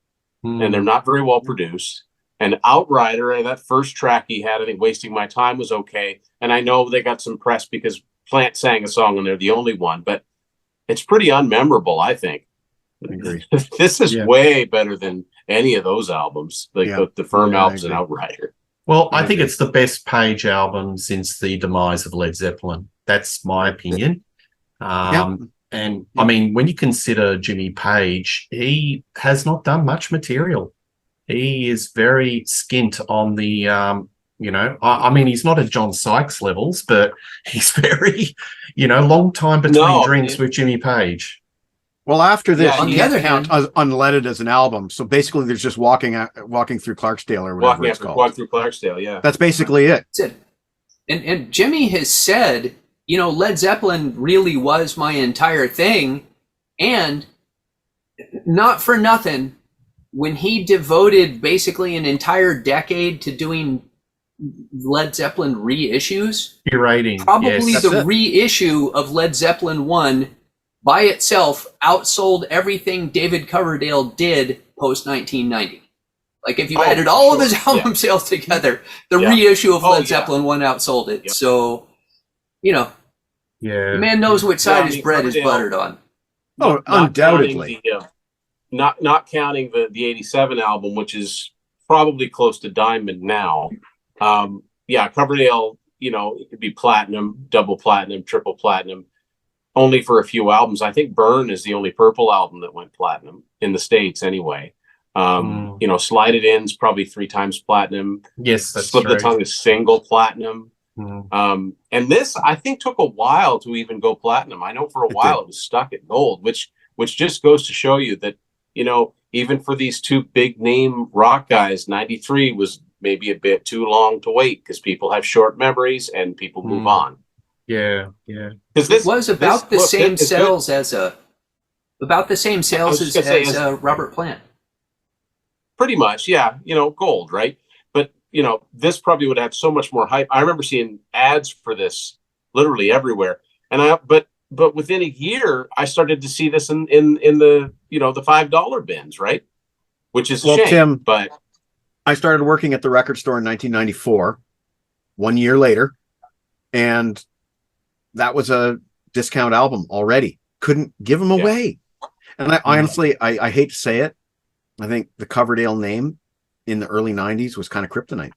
Speaker 5: And they're not very well produced. And Outrider, that first track he had, I think Wasting My Time was okay. And I know they got some press because Plant sang a song and they're the only one, but it's pretty unmemorable, I think.
Speaker 3: I agree.
Speaker 5: This is way better than any of those albums, like the Firm albums and Outrider.
Speaker 1: Well, I think it's the best Page album since the demise of Led Zeppelin. That's my opinion. And I mean, when you consider Jimmy Page, he has not done much material. He is very skint on the, I mean, he's not at John Sykes levels, but he's very, long time between drinks with Jimmy Page.
Speaker 3: Well, after this,
Speaker 4: on the other hand,
Speaker 3: Unleaded as an album. So basically, there's just walking through Clarksdale or whatever it's called.
Speaker 5: Walking through Clarksdale, yeah.
Speaker 3: That's basically it.
Speaker 4: That's it. And Jimmy has said, Led Zeppelin really was my entire thing, and not for nothing, when he devoted basically an entire decade to doing Led Zeppelin reissues,
Speaker 1: curating,
Speaker 4: probably the reissue of Led Zeppelin 1 by itself outsold everything David Coverdale did post 1990. Like if you added all of his album sales together, the reissue of Led Zeppelin 1 outsold it. So, the man knows which side his bread is buttered on.
Speaker 3: Oh, undoubtedly.
Speaker 5: Not counting the 87 album, which is probably close to Diamond now. Coverdale, it could be platinum, double platinum, triple platinum, only for a few albums. I think Burn is the only Purple album that went platinum in the States anyway. Slide It In's probably 3 times platinum.
Speaker 1: Yes, that's
Speaker 5: Slip
Speaker 1: true.
Speaker 5: the Tongue is single platinum. And this, I think, took a while to even go platinum. I know for a while it was stuck at gold, which just goes to show you that, even for these two big name rock guys, 93 was maybe a bit too long to wait because people have short memories and people move on.
Speaker 1: Yeah.
Speaker 4: Because this was about the same sales as Robert Plant.
Speaker 5: Pretty much, yeah. Gold, right? But this probably would have so much more hype. I remember seeing ads for this literally everywhere, but within a year, I started to see this in the the $5 bins, right? Which is a shame.
Speaker 3: Tim,
Speaker 5: but
Speaker 3: I started working at the record store in 1994, 1 year later, and that was a discount album already. Couldn't give them away. And I honestly, I hate to say it, I think the Coverdale name in the early 90s was kind of kryptonite.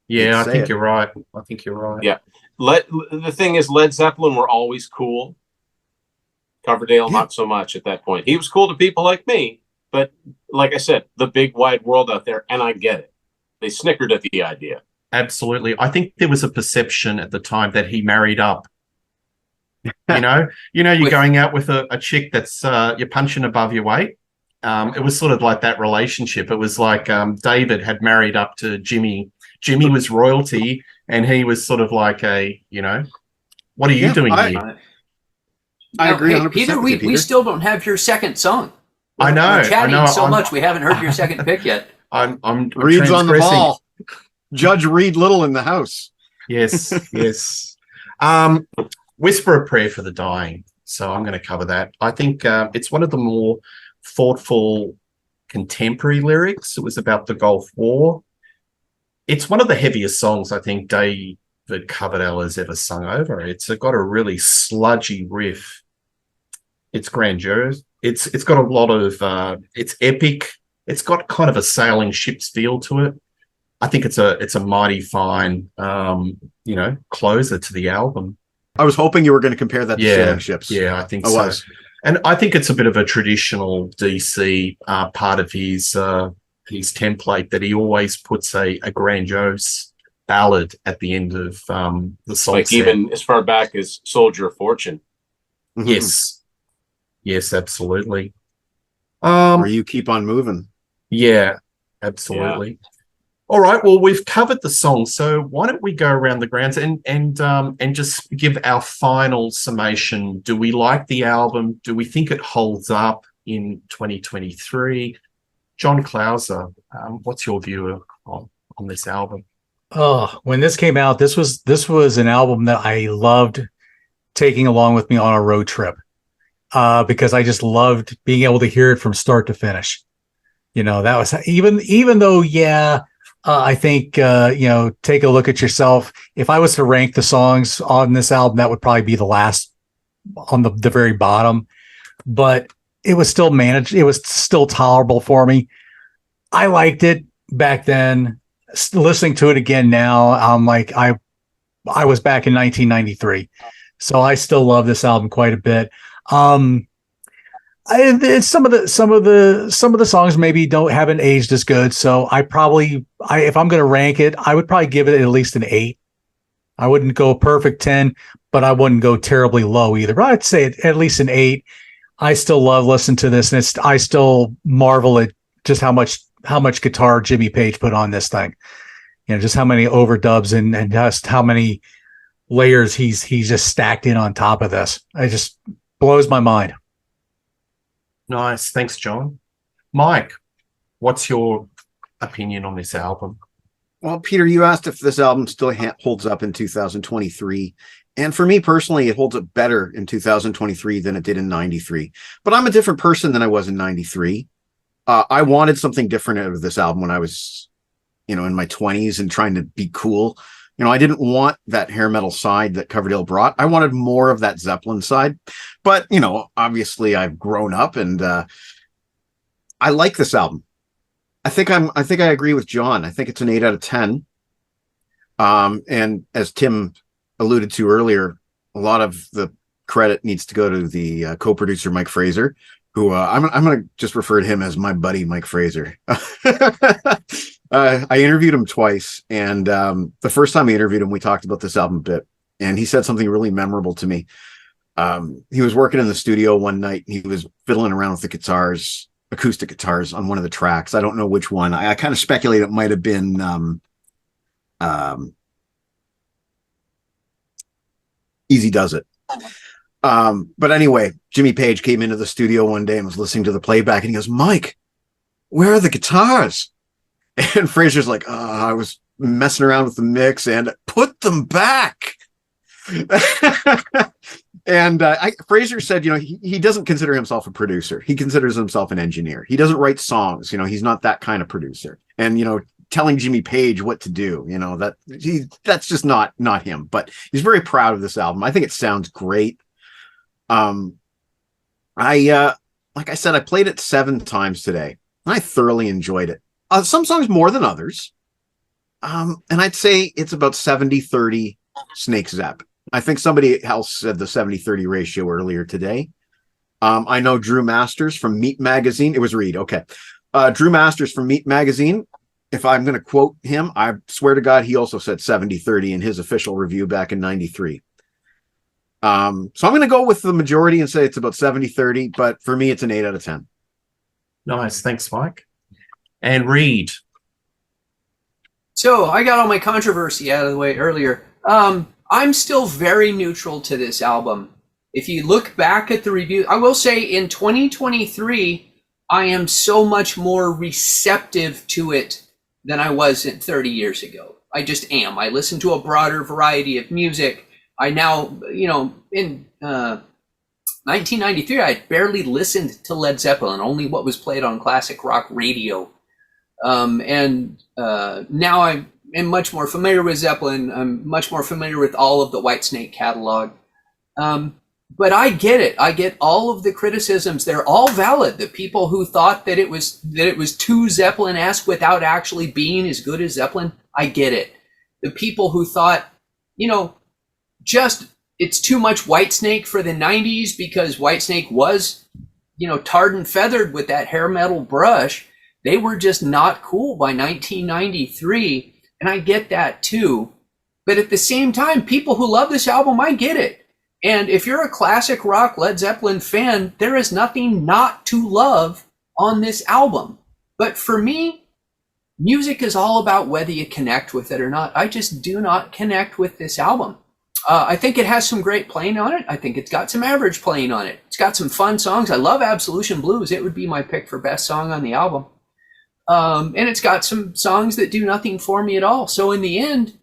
Speaker 1: Yeah, I think you're right.
Speaker 5: Yeah. The thing is, Led Zeppelin were always cool. Coverdale, not so much at that point. He was cool to people like me, but like I said, the big wide world out there, and I get it. They snickered at the idea.
Speaker 1: Absolutely. I think there was a perception at the time that he married up. You're going out with a chick that's you're punching above your weight. It was sort of like that relationship. It was like David had married up to Jimmy. Jimmy was royalty, and he was sort of like what are you doing here?
Speaker 3: I agree.
Speaker 4: Hey, Peter, we still don't have your second song.
Speaker 1: I know.
Speaker 4: We're chatting so much, we haven't heard your second pick yet.
Speaker 1: I'm
Speaker 3: Reed's on the ball. Judge Reed Little in the house.
Speaker 1: Yes. Whisper a Prayer for the Dying. So I'm going to cover that. I think it's one of the more thoughtful contemporary lyrics. It was about the Gulf War. It's one of the heaviest songs I think David Coverdale has ever sung over. It's got a really sludgy riff. It's grandiose. It's got a lot of it's epic. It's got kind of a sailing ship's feel to it. I think it's a mighty fine closer to the album.
Speaker 3: I was hoping you were going to compare that to Sailing Ships.
Speaker 1: Yeah, I think so. And I think it's a bit of a traditional DC part of his template that he always puts a grandiose ballad at the end of the song.
Speaker 5: Like set. Even as far back as Soldier of Fortune.
Speaker 1: Yes. Yes, absolutely.
Speaker 3: Or you keep on moving.
Speaker 1: Yeah, absolutely. All right. Well, we've covered the song, so why don't we go around the grounds and just give our final summation? Do we like the album? Do we think it holds up in 2023? John Clauser, what's your view on this album?
Speaker 2: Oh, when this came out, this was an album that I loved taking along with me on a road trip, because I just loved being able to hear it from start to finish. That was even though, I think, take a look at yourself. If I was to rank the songs on this album, that would probably be the last on the very bottom, but it was still managed. It was still tolerable for me. I liked it back then. Listening to it again now, I'm like, I was back in 1993. So I still love this album quite a bit. Some of the songs maybe haven't aged as good. So if I'm going to rank it, I would probably give it at least an 8. I wouldn't go perfect 10, but I wouldn't go terribly low either. But I'd say at least an 8. I still love listening to this, and I still marvel at just how much guitar Jimmy Page put on this thing. Just how many overdubs and just how many layers he's just stacked in on top of this. It just blows my mind.
Speaker 1: Nice. Thanks, John. Mike, what's your opinion on this album?
Speaker 3: Well, Peter, you asked if this album still holds up in 2023. And for me personally, it holds up better in 2023 than it did in 93. But I'm a different person than I was in 93. I wanted something different out of this album when I was, in my 20s and trying to be cool. I didn't want that hair metal side that Coverdale brought. I wanted more of that Zeppelin side. But, obviously I've grown up and I like this album. I think I agree with John. I think it's an 8 out of 10. And as Tim alluded to earlier, a lot of the credit needs to go to the co-producer Mike Fraser, who I'm going to just refer to him as my buddy Mike Fraser. I interviewed him twice, and the first time I interviewed him, we talked about this album a bit, and he said something really memorable to me. He was working in the studio one night, and he was fiddling around with the guitars, acoustic guitars, on one of the tracks. I don't know which one. I kind of speculate it might have been Easy Does It. But anyway, Jimmy Page came into the studio one day and was listening to the playback, and he goes, "Mike, where are the guitars?" And Fraser's like, "I was messing around with the mix and put them back." And Fraser said, he doesn't consider himself a producer. He considers himself an engineer. He doesn't write songs. He's not that kind of producer. And, telling Jimmy Page what to do, that's just not him. But he's very proud of this album. I think it sounds great. Like I said, I played it 7 times today, and I thoroughly enjoyed it. Some songs more than others. And I'd say it's about 70-30 Snake Zepp. I think somebody else said the 70-30 ratio earlier today. I know Drew Masters from Meat Magazine. It was Reed. Okay. Drew Masters from Meat Magazine. If I'm going to quote him, I swear to God, he also said 70-30 in his official review back in 93. So I'm going to go with the majority and say it's about 70-30, but for me, it's an 8 out of 10.
Speaker 1: Nice. Thanks, Mike. And Reed.
Speaker 4: So I got all my controversy out of the way earlier. I'm still very neutral to this album. If you look back at the review, I will say in 2023, I am so much more receptive to it than I was 30 years ago. I just am. I listen to a broader variety of music. I now, in 1993, I barely listened to Led Zeppelin, only what was played on classic rock radio. And now I'm much more familiar with Zeppelin. I'm much more familiar with all of the Whitesnake catalog. But I get it. I get all of the criticisms. They're all valid. The people who thought that it was too Zeppelin-esque without actually being as good as Zeppelin, I get it. The people who thought, just it's too much Whitesnake for the 90s because Whitesnake was, tarred and feathered with that hair metal brush. They were just not cool by 1993. And I get that too. But at the same time, people who love this album, I get it. And if you're a classic rock Led Zeppelin fan, there is nothing not to love on this album. But for me, music is all about whether you connect with it or not. I just do not connect with this album. I think it has some great playing on it. I think it's got some average playing on it. It's got some fun songs. I love Absolution Blues. It would be my pick for best song on the album. And it's got some songs that do nothing for me at all. So in the end,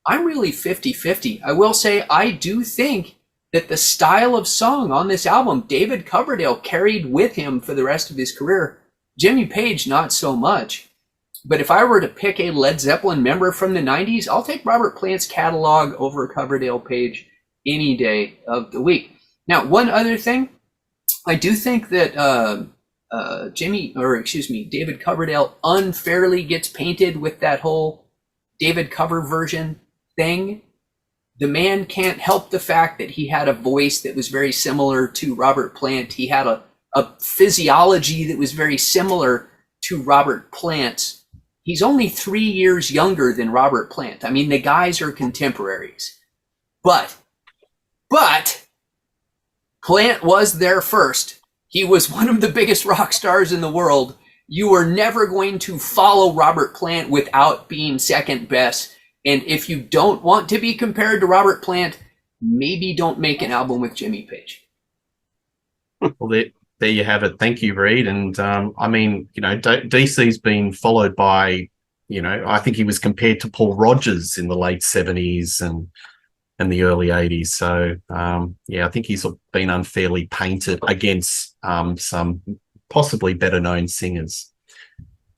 Speaker 4: I'm really 50-50. I will say I do think that the style of song on this album, David Coverdale carried with him for the rest of his career. Jimmy Page, not so much. But if I were to pick a Led Zeppelin member from the 90s, I'll take Robert Plant's catalog over Coverdale Page any day of the week. Now, one other thing, I do think that David Coverdale unfairly gets painted with that whole David cover version thing. The man can't help the fact that he had a voice that was very similar to Robert Plant. He had a physiology that was very similar to Robert Plant's. He's only 3 years younger than Robert Plant. I mean, the guys are contemporaries. But Plant was there first. He was one of the biggest rock stars in the world. You are never going to follow Robert Plant without being second best. And if you don't want to be compared to Robert Plant, maybe don't make an album with Jimmy Page.
Speaker 1: Well, there you have it. Thank you, Reed. And I mean, DC's been followed by, I think he was compared to Paul Rodgers in the late 70s and the early 80s. So, I think he's been unfairly painted against some possibly better known singers.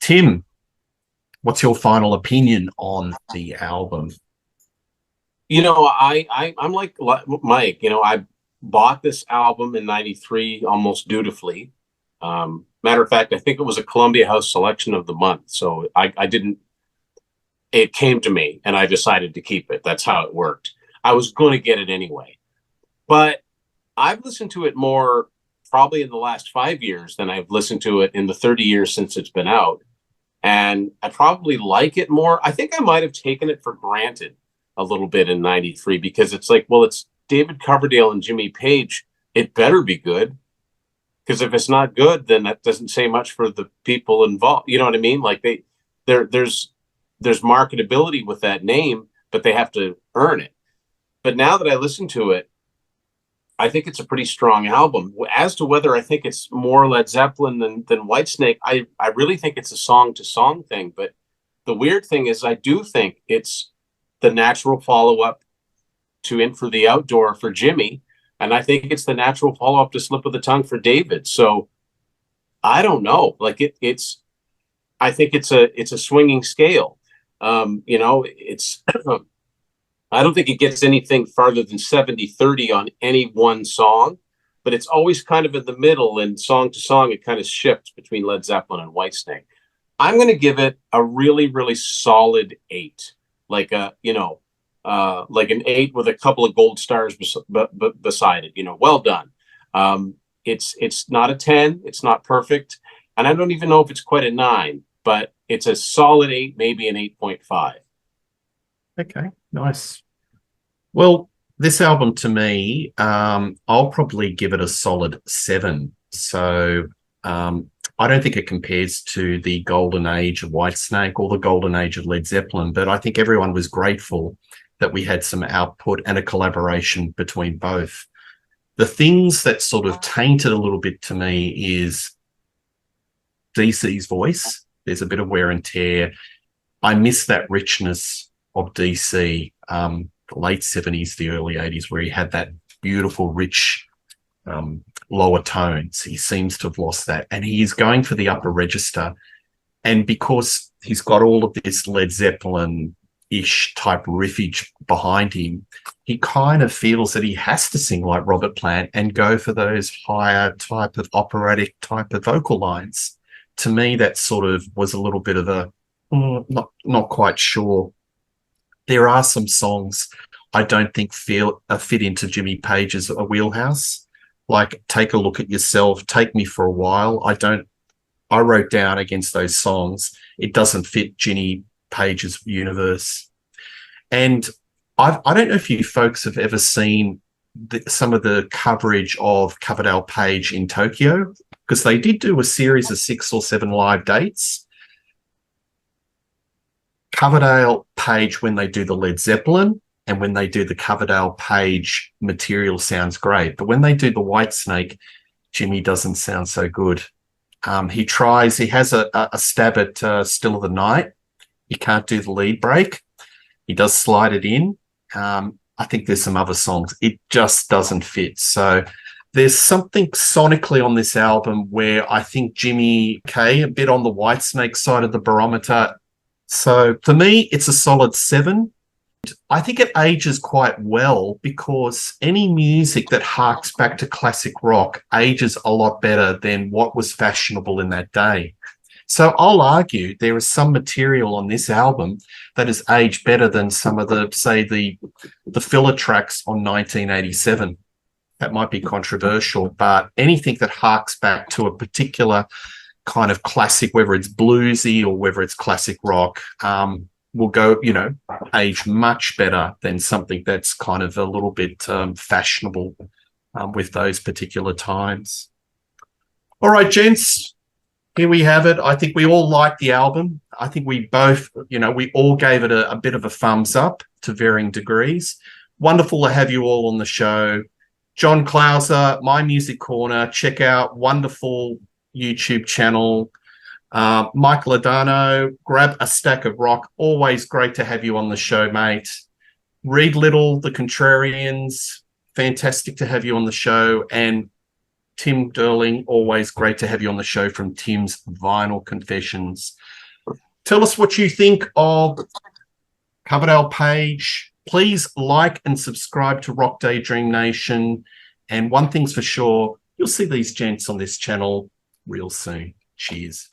Speaker 1: Tim, what's your final opinion on the album?
Speaker 5: I'm like Mike, I bought this album in 93 almost dutifully. Matter of fact, I think it was a Columbia House selection of the month. So it came to me and I decided to keep it. That's how it worked. I was going to get it anyway. But I've listened to it more probably in the last 5 years than I've listened to it in the 30 years since it's been out. And I probably like it more. I think I might have taken it for granted a little bit in 93 because it's like, well, it's David Coverdale and Jimmy Page. It better be good. Because if it's not good, then that doesn't say much for the people involved. You know what I mean? Like there's marketability with that name, but they have to earn it. But now that I listen to it, I think it's a pretty strong album. As to whether I think it's more Led Zeppelin than Whitesnake, I really think it's a song-to-song thing. But the weird thing is I do think it's the natural follow-up to In for the Outdoor for Jimmy. And I think it's the natural follow-up to Slip of the Tongue for David. So I don't know. Like I think it's a swinging scale. It's I don't think it gets anything farther than 70-30 on any one song, but it's always kind of in the middle, and song to song it kind of shifts between Led Zeppelin and Whitesnake. I'm going to give it a really, really solid 8, like an 8 with a couple of gold stars beside it. Well done. It's not a 10, it's not perfect, and I don't even know if it's quite a 9, but it's a solid 8, maybe an 8.5.
Speaker 1: Okay, nice. Well, this album to me, I'll probably give it a solid 7. So I don't think it compares to the golden age of Whitesnake or the golden age of Led Zeppelin, but I think everyone was grateful that we had some output and a collaboration between both. The things that sort of tainted a little bit to me is DC's voice. There's a bit of wear and tear. I miss that richness of DC, the late 70s, the early 80s, where he had that beautiful, rich lower tones. He seems to have lost that. And he is going for the upper register. And because he's got all of this Led Zeppelin-ish type riffage behind him, he kind of feels that he has to sing like Robert Plant and go for those higher type of operatic type of vocal lines. To me, that sort of was a little bit of a, not quite sure. There are some songs I don't think fit into Jimmy Page's wheelhouse. Like Take a Look at Yourself, Take Me for a While. I wrote down against those songs, it doesn't fit Jimmy Page's universe. And I don't know if you folks have ever seen some of the coverage of Coverdale Page in Tokyo, because they did do a series of 6 or 7 live dates. Coverdale Page, when they do the Led Zeppelin and when they do the Coverdale Page material, sounds great. But when they do the Whitesnake, Jimmy doesn't sound so good. He has a stab at Still of the Night. He can't do the lead break. He does slide it in. I think there's some other songs. It just doesn't fit. So there's something sonically on this album where I think Jimmy K, a bit on the Whitesnake side of the barometer. So for me, it's a solid 7. I think it ages quite well because any music that harks back to classic rock ages a lot better than what was fashionable in that day. So I'll argue there is some material on this album that has aged better than some of the, say, the filler tracks on 1987. That might be controversial, but anything that harks back to a particular kind of classic, whether it's bluesy or whether it's classic rock, will go, age much better than something that's kind of a little bit fashionable with those particular times. All right, gents. Here we have it. I think we all liked the album. I think we both, we all gave it a bit of a thumbs up to varying degrees. Wonderful to have you all on the show. John Clauser, My Music Corner. Check out wonderful YouTube channel. Mike Ladano, Grab a Stack of Rock. Always great to have you on the show, mate. Reed Little, The Contrarians. Fantastic to have you on the show. And Tim Durling, always great to have you on the show from Tim's Vinyl Confessions. Tell us what you think of Coverdale Page. Please like and subscribe to Rock Daydream Nation. And one thing's for sure, you'll see these gents on this channel real soon. Cheers.